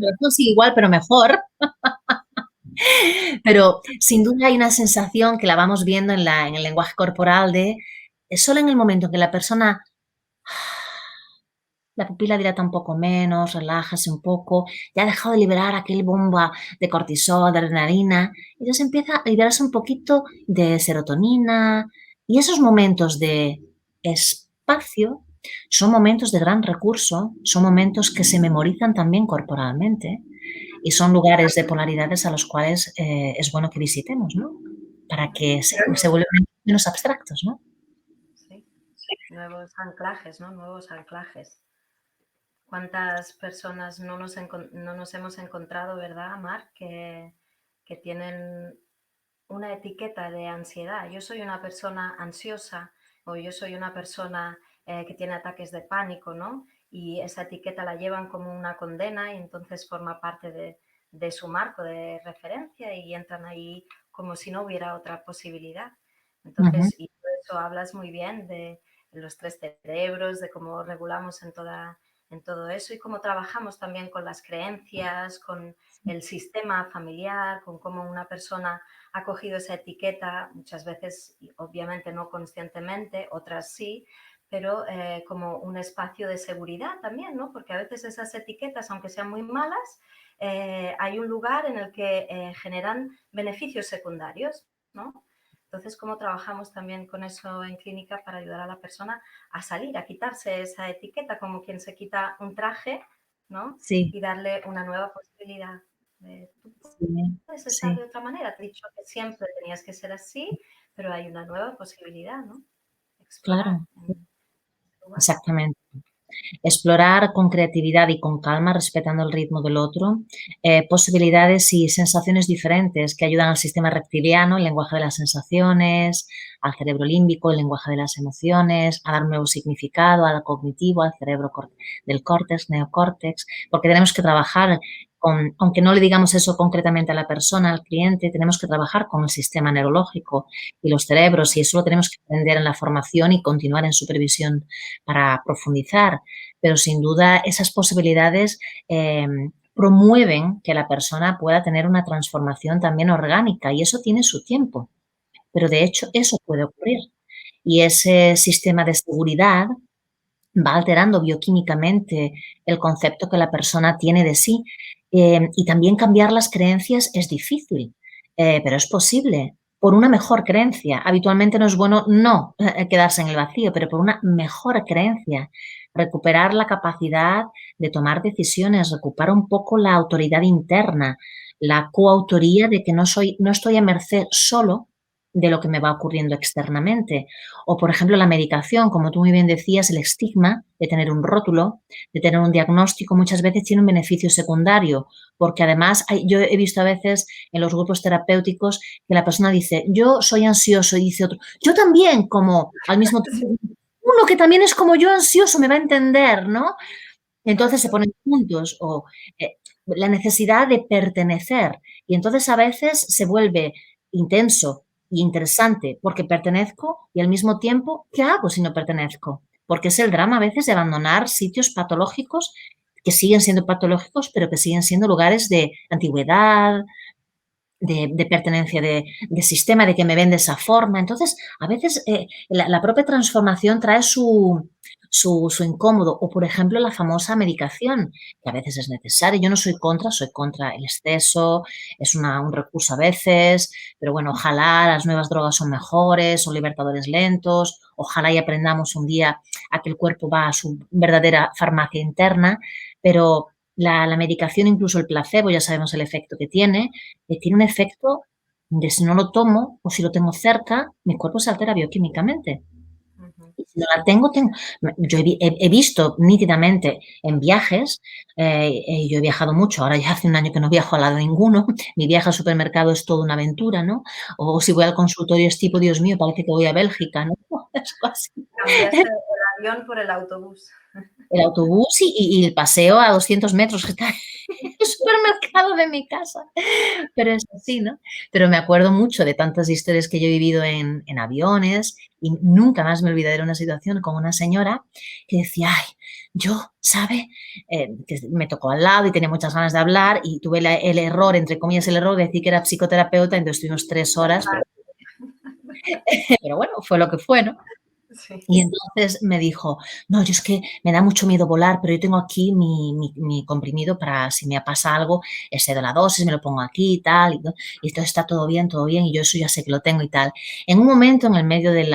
[SPEAKER 1] corazón sigue igual, pero mejor. Pero sin duda hay una sensación que la vamos viendo en el lenguaje corporal de, solo en el momento en que la persona la pupila dilata un poco menos, relájase un poco, ya ha dejado de liberar aquel bomba de cortisol, de adrenalina, y entonces empieza a liberarse un poquito de serotonina, y esos momentos de espacio son momentos de gran recurso, son momentos que se memorizan también corporalmente y son lugares de polaridades a los cuales es bueno que visitemos, ¿no? Para que se vuelvan menos abstractos, ¿no?
[SPEAKER 2] Sí, nuevos anclajes, ¿no? Nuevos anclajes. ¿Cuántas personas no nos hemos encontrado, verdad, Mar, que tienen una etiqueta de ansiedad? Yo soy una persona ansiosa o yo soy una persona que tiene ataques de pánico, ¿no? Y esa etiqueta la llevan como una condena y entonces forma parte de su marco de referencia y entran ahí como si no hubiera otra posibilidad.
[SPEAKER 1] Ujú.
[SPEAKER 2] Entonces, y por eso hablas muy bien de los tres cerebros, de cómo regulamos en todo eso y cómo trabajamos también con las creencias, con el sistema familiar, con cómo una persona ha cogido esa etiqueta, muchas veces, obviamente no conscientemente, otras sí, pero como un espacio de seguridad también, ¿no? Porque a veces esas etiquetas, aunque sean muy malas, hay un lugar en el que generan beneficios secundarios, ¿no? Entonces, ¿cómo trabajamos también con eso en clínica para ayudar a la persona a salir, a quitarse esa etiqueta, como quien se quita un traje, ¿no?
[SPEAKER 1] Sí,
[SPEAKER 2] Y darle una nueva posibilidad. Tú
[SPEAKER 1] sí,
[SPEAKER 2] puedes estar de
[SPEAKER 1] sí,
[SPEAKER 2] otra manera. Te he dicho que siempre tenías que ser así, pero hay una nueva posibilidad, ¿no? Explorar
[SPEAKER 1] claro,
[SPEAKER 2] en ese lugar.
[SPEAKER 1] exactamente. Explorar con creatividad y con calma, respetando el ritmo del otro, posibilidades y sensaciones diferentes que ayudan al sistema reptiliano, el lenguaje de las sensaciones, al cerebro límbico, el lenguaje de las emociones, a dar un nuevo significado, al cognitivo, al cerebro del córtex, neocórtex, porque tenemos que trabajar con, aunque no le digamos eso concretamente a la persona, al cliente, tenemos que trabajar con el sistema neurológico y los cerebros, y eso lo tenemos que aprender en la formación y continuar en supervisión para profundizar, pero sin duda esas posibilidades promueven que la persona pueda tener una transformación también orgánica y eso tiene su tiempo, pero de hecho eso puede ocurrir. Y ese sistema de seguridad va alterando bioquímicamente el concepto que la persona tiene de sí. Y también cambiar las creencias es difícil, pero es posible. Por una mejor creencia. Habitualmente no es bueno no quedarse en el vacío, pero por una mejor creencia. Recuperar la capacidad de tomar decisiones, recuperar un poco la autoridad interna, la coautoría de que no estoy a merced solo de lo que me va ocurriendo externamente. O, por ejemplo, la medicación, como tú muy bien decías, el estigma de tener un rótulo, de tener un diagnóstico, muchas veces tiene un beneficio secundario, porque además yo he visto a veces en los grupos terapéuticos que la persona dice, yo soy ansioso, y dice otro, yo también, como al mismo
[SPEAKER 2] Sí,
[SPEAKER 1] tiempo, uno que también es como yo ansioso me va a entender, ¿no? Entonces se
[SPEAKER 2] exacto.
[SPEAKER 1] ponen juntos o la necesidad de pertenecer y entonces a veces se vuelve intenso y interesante porque pertenezco y al mismo tiempo, ¿qué hago si no pertenezco? Porque es el drama a veces de abandonar sitios patológicos que siguen siendo patológicos, pero que siguen siendo lugares de antigüedad, de pertenencia de sistema, de que me ven de esa forma. Entonces, a veces la propia transformación trae su incómodo. O, por ejemplo, la famosa medicación, que a veces es necesaria. Yo no soy contra el exceso, es un recurso a veces, pero bueno, ojalá las nuevas drogas son mejores, son libertadores lentos, ojalá y aprendamos un día a que el cuerpo va a su verdadera farmacia interna, pero la medicación, incluso el placebo, ya sabemos el efecto que tiene un efecto de si no lo tomo o si lo tengo cerca, mi cuerpo se altera bioquímicamente.
[SPEAKER 2] Ujú.
[SPEAKER 1] Y si no la tengo. Yo he visto nítidamente en viajes, yo he viajado mucho, ahora ya hace un año que no viajo al lado ninguno, mi viaje al supermercado es toda una aventura, ¿no? O si voy al consultorio es tipo, Dios mío, parece que voy a Bélgica, ¿no? Es así.
[SPEAKER 2] Cambiaste el avión por el autobús.
[SPEAKER 1] El autobús y el paseo a 200 metros que está el supermercado de mi casa. Pero es así, ¿no? Pero me acuerdo mucho de tantas historias que yo he vivido en aviones y nunca más me olvidaré de una situación con una señora que decía, ay, yo, ¿sabe? Que me tocó al lado y tenía muchas ganas de hablar y tuve el error, entre comillas, el error de decir que era psicoterapeuta, entonces estuvimos 3 horas, pero, pero bueno, fue lo que fue, ¿no?
[SPEAKER 2] Sí,
[SPEAKER 1] Y entonces me dijo, no, yo es que me da mucho miedo volar, pero yo tengo aquí mi comprimido para si me pasa algo, excedo la dosis, me lo pongo aquí y tal, y entonces está todo bien, y yo eso ya sé que lo tengo y tal. En un momento, en el medio del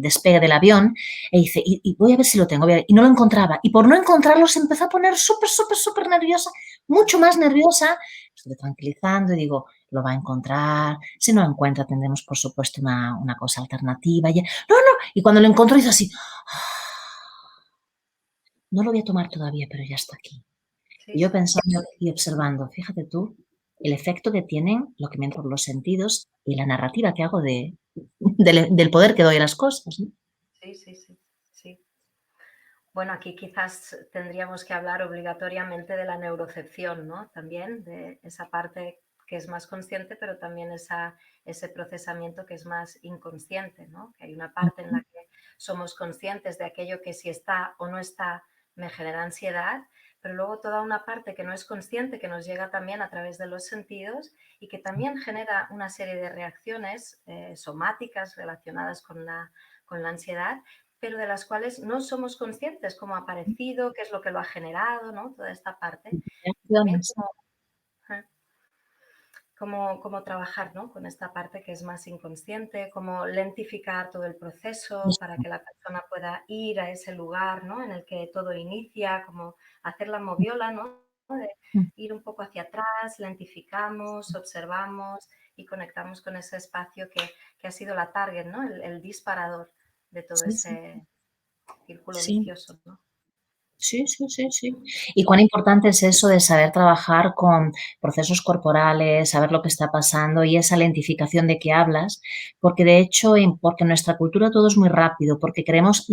[SPEAKER 1] despegue del avión, e dice, y voy a ver si lo tengo, y no lo encontraba. Y por no encontrarlo se empezó a poner súper, súper, súper nerviosa, mucho más nerviosa. Estoy tranquilizando y digo, lo va a encontrar. Si no lo encuentra, tendremos, por supuesto, una cosa alternativa. Y, no, no. Y cuando lo encontró, hizo así. No lo voy a tomar todavía, pero ya está aquí.
[SPEAKER 2] sí,
[SPEAKER 1] Y yo
[SPEAKER 2] sí,
[SPEAKER 1] pensando y observando, fíjate tú, el efecto que tienen lo que me entra por los sentidos y la narrativa que hago del poder que doy a las cosas, ¿no?
[SPEAKER 2] sí, sí, sí, sí. Bueno, aquí quizás tendríamos que hablar obligatoriamente de la neurocepción, ¿no? También de esa parte que es más consciente, pero también ese procesamiento que es más inconsciente, ¿no? Que hay una parte en la que somos conscientes de aquello que si está o no está me genera ansiedad, pero luego toda una parte que no es consciente, que nos llega también a través de los sentidos y que también genera una serie de reacciones somáticas relacionadas con la ansiedad, pero de las cuales no somos conscientes cómo ha aparecido, qué es lo que lo ha generado, ¿no? Toda esta parte. Y también
[SPEAKER 1] Reacciones.
[SPEAKER 2] cómo trabajar, ¿no? Con esta parte que es más inconsciente, cómo lentificar todo el proceso para que la persona pueda ir a ese lugar, ¿no? En el que todo inicia, como hacer la moviola, ¿no? De ir un poco hacia atrás, lentificamos, observamos y conectamos con ese espacio que ha sido la target, ¿no? El disparador de todo
[SPEAKER 1] Sí, sí,
[SPEAKER 2] ese círculo
[SPEAKER 1] sí.
[SPEAKER 2] vicioso, ¿no?
[SPEAKER 1] Sí, sí, sí, sí. Y cuán importante es eso de saber trabajar con procesos corporales, saber lo que está pasando y esa lentificación de que hablas, porque de hecho, porque en nuestra cultura todo es muy rápido, porque queremos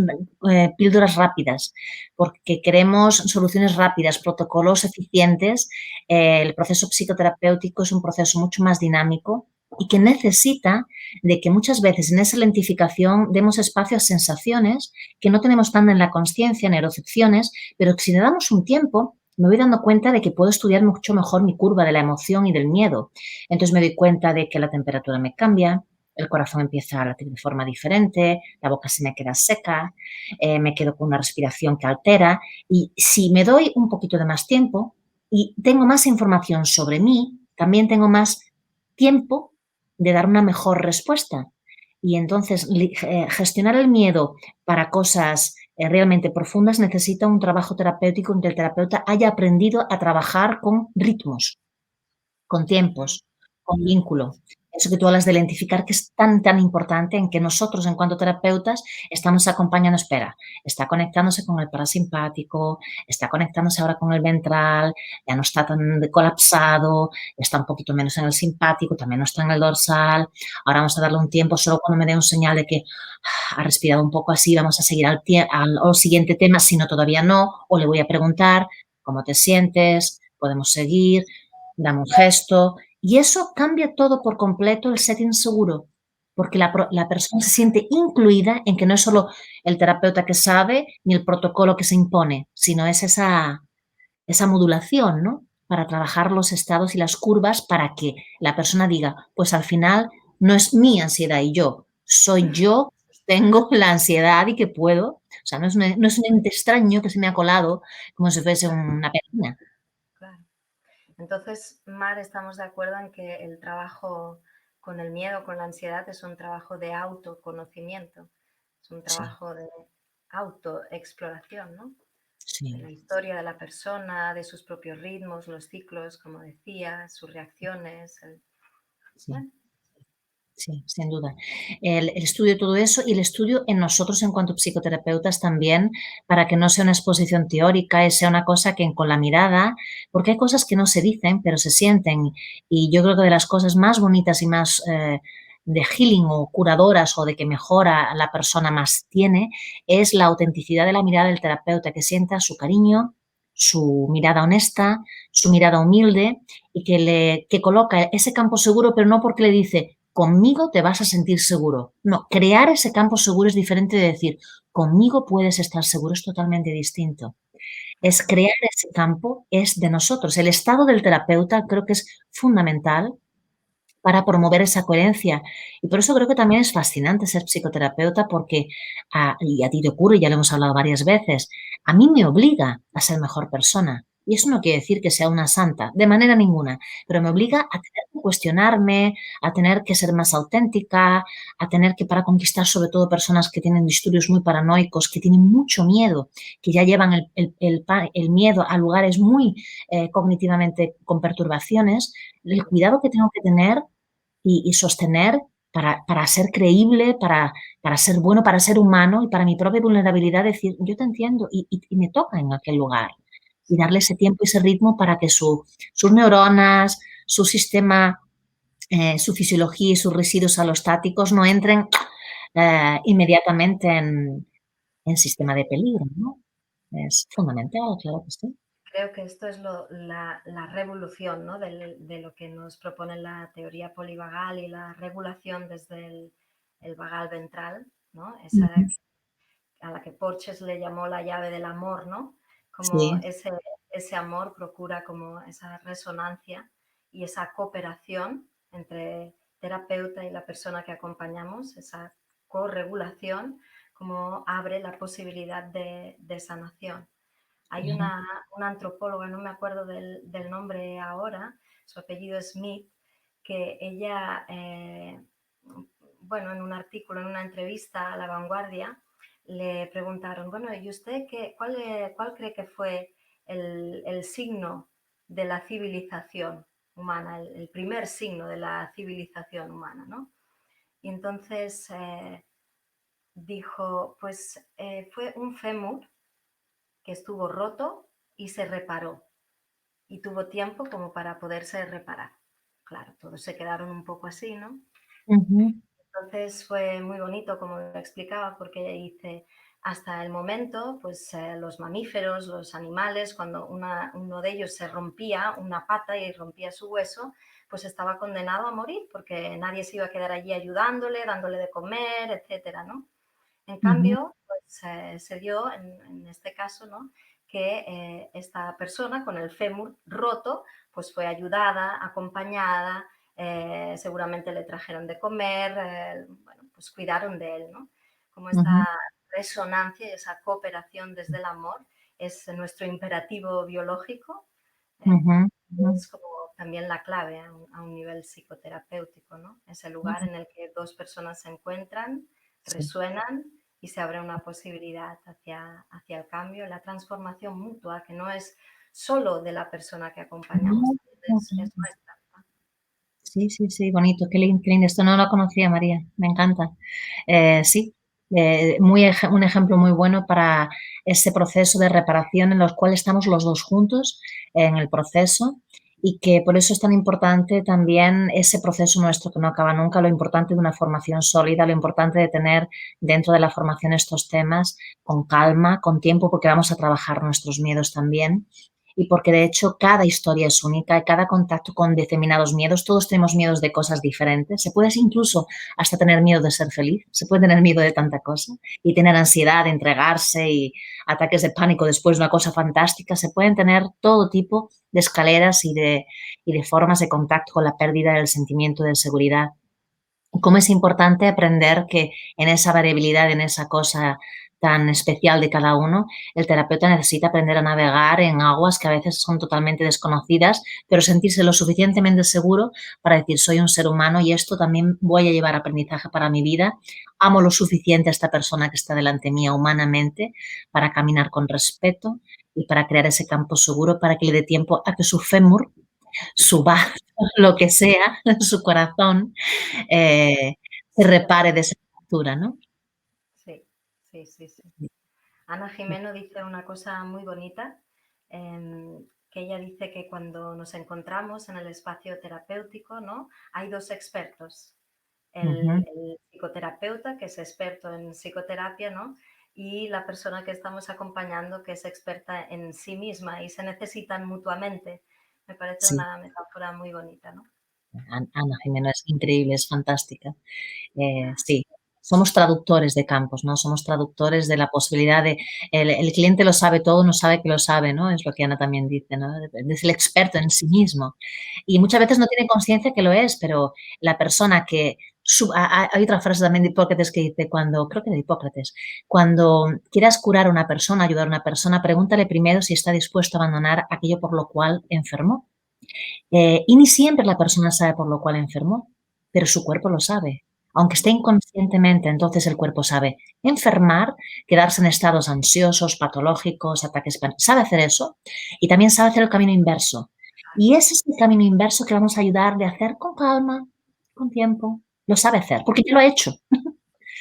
[SPEAKER 1] píldoras rápidas, porque queremos soluciones rápidas, protocolos eficientes. El proceso psicoterapéutico es un proceso mucho más dinámico y que necesita de que muchas veces en esa lentificación demos espacio a sensaciones que no tenemos tan en la conciencia, neurocepciones, pero si le damos un tiempo, me voy dando cuenta de que puedo estudiar mucho mejor mi curva de la emoción y del miedo. Entonces me doy cuenta de que la temperatura me cambia, el corazón empieza a latir de forma diferente, la boca se me queda seca, me quedo con una respiración que altera y si me doy un poquito de más tiempo y tengo más información sobre mí, también tengo más tiempo de dar una mejor respuesta. Y entonces gestionar el miedo para cosas realmente profundas necesita un trabajo terapéutico en que el terapeuta haya aprendido a trabajar con ritmos, con
[SPEAKER 2] Ujú.
[SPEAKER 1] tiempos, con vínculo. Eso que tú hablas de identificar que es tan, tan importante en que nosotros, en cuanto terapeutas, estamos acompañando, espera, está conectándose con el parasimpático, está conectándose ahora con el ventral, ya no está tan colapsado, está un poquito menos en el simpático, también no está en el dorsal, ahora vamos a darle un tiempo, solo cuando me dé un señal de que ha respirado un poco así, vamos a seguir al siguiente tema, si no todavía no, o le voy a preguntar cómo te sientes, podemos seguir, dame un gesto, y eso cambia todo por completo el setting seguro, porque la persona se siente incluida en que no es solo el terapeuta que sabe ni el protocolo que se impone, sino es esa modulación, ¿no? Para trabajar los estados y las curvas para que la persona diga, pues al final no es mi ansiedad y yo, soy yo, tengo la ansiedad y que puedo, o sea, no es un ente extraño que se me ha colado como si fuese
[SPEAKER 2] Claro,
[SPEAKER 1] una peregrina.
[SPEAKER 2] claro. Entonces, Mar, estamos de acuerdo en que el trabajo con el miedo, con la ansiedad, es un trabajo de autoconocimiento, es un
[SPEAKER 1] Sí,
[SPEAKER 2] trabajo de autoexploración, ¿no? De
[SPEAKER 1] sí,
[SPEAKER 2] la historia de la persona, de sus propios ritmos, los ciclos, como decía, sus reacciones.
[SPEAKER 1] sí.
[SPEAKER 2] Bueno,
[SPEAKER 1] Sí, sin duda. El estudio de todo eso y el estudio en nosotros en cuanto psicoterapeutas también, para que no sea una exposición teórica y sea una cosa que con la mirada, porque hay cosas que no se dicen, pero se sienten. Y yo creo que de las cosas más bonitas y más de healing o curadoras o de que mejora a la persona más tiene, es la autenticidad de la mirada del terapeuta, que sienta su cariño, su mirada honesta, su mirada humilde y que coloca ese campo seguro, pero no porque le dice, conmigo te vas a sentir seguro. No, crear ese campo seguro es diferente de decir, conmigo puedes estar seguro, es totalmente distinto. Es
[SPEAKER 2] ujú,
[SPEAKER 1] crear ese campo, es de nosotros. El estado del terapeuta creo que es fundamental para promover esa coherencia. Y por eso creo que también es fascinante ser psicoterapeuta porque, y a ti te ocurre, ya lo hemos hablado varias veces, a mí me obliga a ser mejor persona. Y eso no quiere decir que sea una santa, de manera ninguna, pero me obliga a tener que cuestionarme, a tener que ser más auténtica, a tener que, para conquistar sobre todo personas que tienen disturbios muy paranoicos, que tienen mucho miedo, que ya llevan el miedo a lugares muy cognitivamente con perturbaciones, el cuidado que tengo que tener y sostener para ser creíble, para ser bueno, para ser humano y para mi propia vulnerabilidad, decir, yo te entiendo y me toca en aquel lugar. Y darle ese tiempo y ese ritmo para que sus neuronas, su sistema, su fisiología y sus residuos alostáticos no entren inmediatamente en sistema de peligro, ¿no? Es fundamental, claro que sí.
[SPEAKER 2] Creo que esto es la revolución, ¿no? De lo que nos propone la teoría polivagal y la regulación desde el vagal ventral, ¿no? Esa
[SPEAKER 1] Ujú.
[SPEAKER 2] a la que Porges le llamó la llave del amor, ¿no? Como
[SPEAKER 1] Sí.
[SPEAKER 2] ese amor procura como esa resonancia y esa cooperación entre terapeuta y la persona que acompañamos, esa corregulación, como abre la posibilidad de sanación. Hay
[SPEAKER 1] Claro.
[SPEAKER 2] una antropóloga, no me acuerdo del nombre ahora, su apellido es Smith, que ella, bueno, en un artículo, en una entrevista a La Vanguardia, le preguntaron, bueno, ¿y usted cuál cree que fue el signo de la civilización humana, el primer signo de la civilización humana, ¿no? Y entonces dijo, pues fue un fémur que estuvo roto y se reparó y tuvo tiempo como para poderse reparar. Claro, todos se quedaron un poco así, ¿no?
[SPEAKER 1] Ujú.
[SPEAKER 2] Entonces fue muy bonito como lo explicaba porque ella dice, hasta el momento, pues los mamíferos, los animales, cuando uno de ellos se rompía una pata y rompía su hueso, pues estaba condenado a morir porque nadie se iba a quedar allí ayudándole, dándole de comer, etcétera, ¿no? En
[SPEAKER 1] Ujú.
[SPEAKER 2] cambio, pues, se dio en este caso, ¿no? Que esta persona con el fémur roto, pues fue ayudada, acompañada, seguramente le trajeron de comer, bueno, pues cuidaron de él, ¿no? Como
[SPEAKER 1] Ujú.
[SPEAKER 2] esta resonancia y esa cooperación desde el amor es nuestro imperativo biológico, eh,
[SPEAKER 1] Ujú. Ujú.
[SPEAKER 2] es como también la clave a un nivel psicoterapéutico, ¿no? Es el lugar
[SPEAKER 1] Ujú.
[SPEAKER 2] en el que dos personas se encuentran,
[SPEAKER 1] Sí.
[SPEAKER 2] resuenan y se abre una posibilidad hacia el cambio, la transformación mutua, que no es solo de la persona que acompañamos,
[SPEAKER 1] No,
[SPEAKER 2] también
[SPEAKER 1] no,
[SPEAKER 2] es
[SPEAKER 1] claro.
[SPEAKER 2] nuestra, ¿no?
[SPEAKER 1] Sí, sí, sí, bonito, qué lindo. Esto no lo conocía, María, me encanta. Sí, un ejemplo muy bueno para ese proceso de reparación en el cual estamos los dos juntos en el proceso y que por eso es tan importante también ese proceso nuestro que no acaba nunca, lo importante de una formación sólida, lo importante de tener dentro de la formación estos temas con calma, con tiempo, porque vamos a trabajar nuestros miedos también y porque de hecho cada historia es única y cada contacto con determinados miedos, todos tenemos miedos de cosas diferentes, se puede incluso hasta tener miedo de ser feliz, se puede tener miedo de tanta cosa y tener ansiedad de entregarse y ataques de pánico después de una cosa fantástica, se pueden tener todo tipo de escaleras y de formas de contacto con la pérdida del sentimiento de seguridad. Cómo es importante aprender que en esa variabilidad, en esa cosa tan especial de cada uno, el terapeuta necesita aprender a navegar en aguas que a veces son totalmente desconocidas, pero sentirse lo suficientemente seguro para decir, soy un ser humano y esto también voy a llevar aprendizaje para mi vida. Amo lo suficiente a esta persona que está delante mía humanamente para caminar con respeto y para crear ese campo seguro para que le dé tiempo a que su fémur, su bazo, lo que sea, su corazón, eh, se repare de esa fractura, ¿no?
[SPEAKER 2] Sí, sí, sí, sí. Ana Jimeno dice una cosa muy bonita, que ella dice que cuando nos encontramos en el espacio terapéutico, ¿no? Hay dos expertos,
[SPEAKER 1] Ujú.
[SPEAKER 2] el psicoterapeuta, que es experto en psicoterapia, ¿no? Y la persona que estamos acompañando, que es experta en sí misma y se necesitan mutuamente. Me parece
[SPEAKER 1] Sí,
[SPEAKER 2] una metáfora muy bonita, ¿no?
[SPEAKER 1] Ana Jimeno es increíble, es fantástica. Sí, somos traductores de campos, ¿no? Somos traductores de la posibilidad de, el cliente lo sabe todo, no sabe que lo sabe, ¿no? Es lo que Ana también dice, ¿no? Es el experto en sí mismo. Y muchas veces no tiene conciencia que lo es, pero la persona que, hay otra frase también de Hipócrates que dice, cuando, creo que de Hipócrates, cuando quieras curar a una persona, ayudar a una persona, pregúntale primero si está dispuesto a abandonar aquello por lo cual enfermó. Y ni siempre la persona sabe por lo cual enfermó, pero su cuerpo lo sabe. Aunque esté inconscientemente, entonces el cuerpo sabe enfermar, quedarse en estados ansiosos, patológicos, ataques sabe hacer eso y también sabe hacer el camino inverso. Y ese es el camino inverso que vamos a ayudarle a hacer con calma, con tiempo. Lo sabe hacer, porque ya lo ha hecho.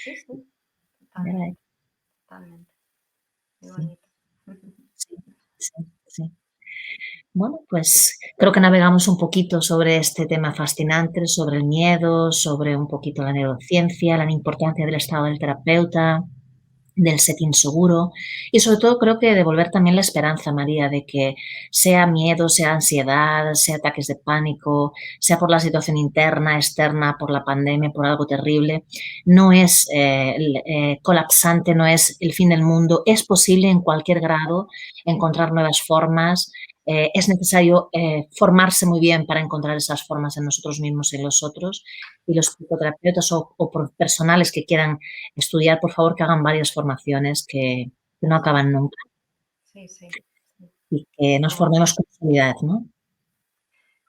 [SPEAKER 2] Sí, sí,
[SPEAKER 1] Ya lo ha
[SPEAKER 2] totalmente,
[SPEAKER 1] hecho.
[SPEAKER 2] totalmente. Muy
[SPEAKER 1] Sí,
[SPEAKER 2] bonito.
[SPEAKER 1] sí, sí, sí. Bueno, pues creo que navegamos un poquito sobre este tema fascinante, sobre el miedo, sobre un poquito la neurociencia, la importancia del estado del terapeuta, del setting seguro y sobre todo creo que devolver también la esperanza, María, de que sea miedo, sea ansiedad, sea ataques de pánico, sea por la situación interna, externa, por la pandemia, por algo terrible, no es colapsante, no es el fin del mundo, es posible en cualquier grado encontrar nuevas formas. Es necesario formarse muy bien para encontrar esas formas en nosotros mismos y en los otros. Y los psicoterapeutas o personales que quieran estudiar, por favor, que hagan varias formaciones que no
[SPEAKER 2] Sí,
[SPEAKER 1] acaban nunca
[SPEAKER 2] sí, sí, sí.
[SPEAKER 1] y que nos
[SPEAKER 2] Como,
[SPEAKER 1] formemos con seguridad, ¿no?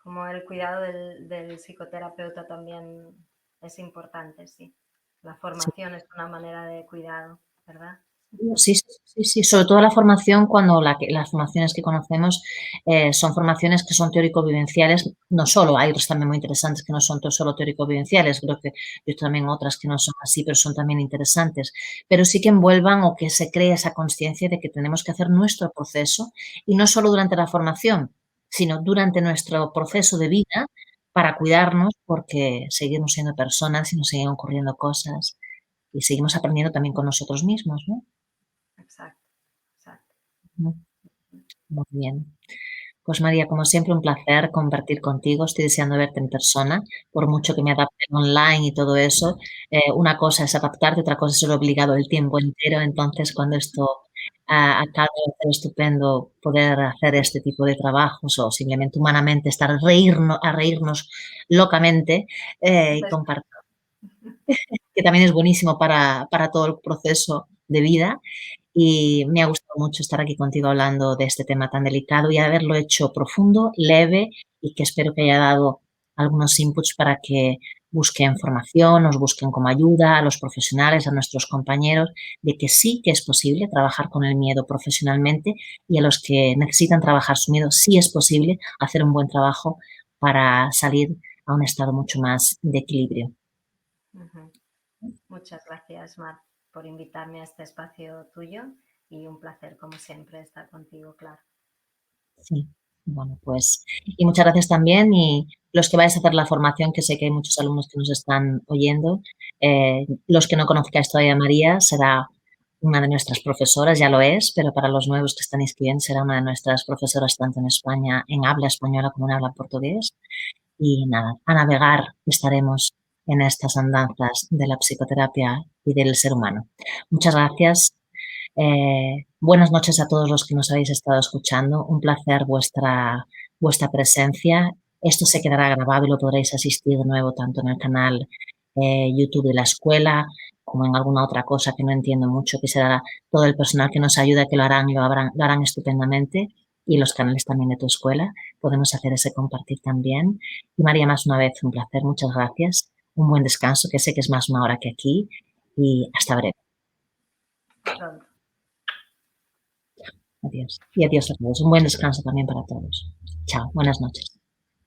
[SPEAKER 2] como el cuidado del psicoterapeuta también es importante, sí. La
[SPEAKER 1] Sí.
[SPEAKER 2] formación es una manera de cuidado, ¿verdad?
[SPEAKER 1] Sí, sí, sí, sí, sobre todo la formación cuando las formaciones que conocemos son formaciones que son teórico-vivenciales, no solo, hay otras también muy interesantes que no son solo teórico-vivenciales, creo que hay también otras que no son así, pero son también interesantes, pero sí que envuelvan o que se cree esa conciencia de que tenemos que hacer nuestro proceso y no solo durante la formación, sino durante nuestro proceso de vida para cuidarnos porque seguimos siendo personas y nos siguen ocurriendo cosas y seguimos aprendiendo también con nosotros mismos, ¿no?
[SPEAKER 2] Exacto, exacto.
[SPEAKER 1] Muy bien. Pues María, como siempre, un placer compartir contigo. Estoy deseando verte en persona, por mucho que me adapte online y todo eso. Una cosa es adaptarte, otra cosa es ser obligado el tiempo entero. Entonces, cuando esto acabe, va a ser estupendo poder hacer este tipo de trabajos o simplemente humanamente estar a reírnos locamente y compartir, que también es buenísimo para todo el proceso de vida. Y me ha gustado mucho estar aquí contigo hablando de este tema tan delicado y haberlo hecho profundo, leve y que espero que haya dado algunos inputs para que busquen formación, nos busquen como ayuda a los profesionales, a nuestros compañeros, de que sí que es posible trabajar con el miedo profesionalmente y a los que necesitan trabajar su miedo, sí es posible hacer un buen trabajo para salir a un estado mucho más de equilibrio.
[SPEAKER 2] Ujú. Muchas gracias, Mar, por invitarme a este espacio tuyo y un placer, como siempre, estar contigo, claro.
[SPEAKER 1] Sí, bueno, pues, y muchas gracias también. Y los que vais a hacer la formación, que sé que hay muchos alumnos que nos están oyendo, los que no conozcáis todavía a María, será una de nuestras profesoras, ya lo es, pero para los nuevos que están inscribiendo, será una de nuestras profesoras tanto en España, en habla española como en habla portugués. Y nada, a navegar estaremos en estas andanzas de la psicoterapia y del ser humano. Muchas gracias. Buenas noches a todos los que nos habéis estado escuchando. Un placer vuestra presencia. Esto se quedará grabado y lo podréis asistir de nuevo tanto en el canal YouTube de la escuela como en alguna otra cosa que no entiendo mucho, que será todo el personal que nos ayuda, que lo harán estupendamente y los canales también de tu escuela. Podemos hacer ese compartir también. Y María, más una vez, un placer. Muchas gracias. Un buen descanso, que sé que es más una hora que aquí y hasta breve.
[SPEAKER 2] Pronto.
[SPEAKER 1] Adiós. Y adiós a todos. Un buen descanso también para todos. Chao. Buenas noches.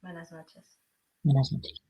[SPEAKER 2] Buenas noches.
[SPEAKER 1] Buenas noches.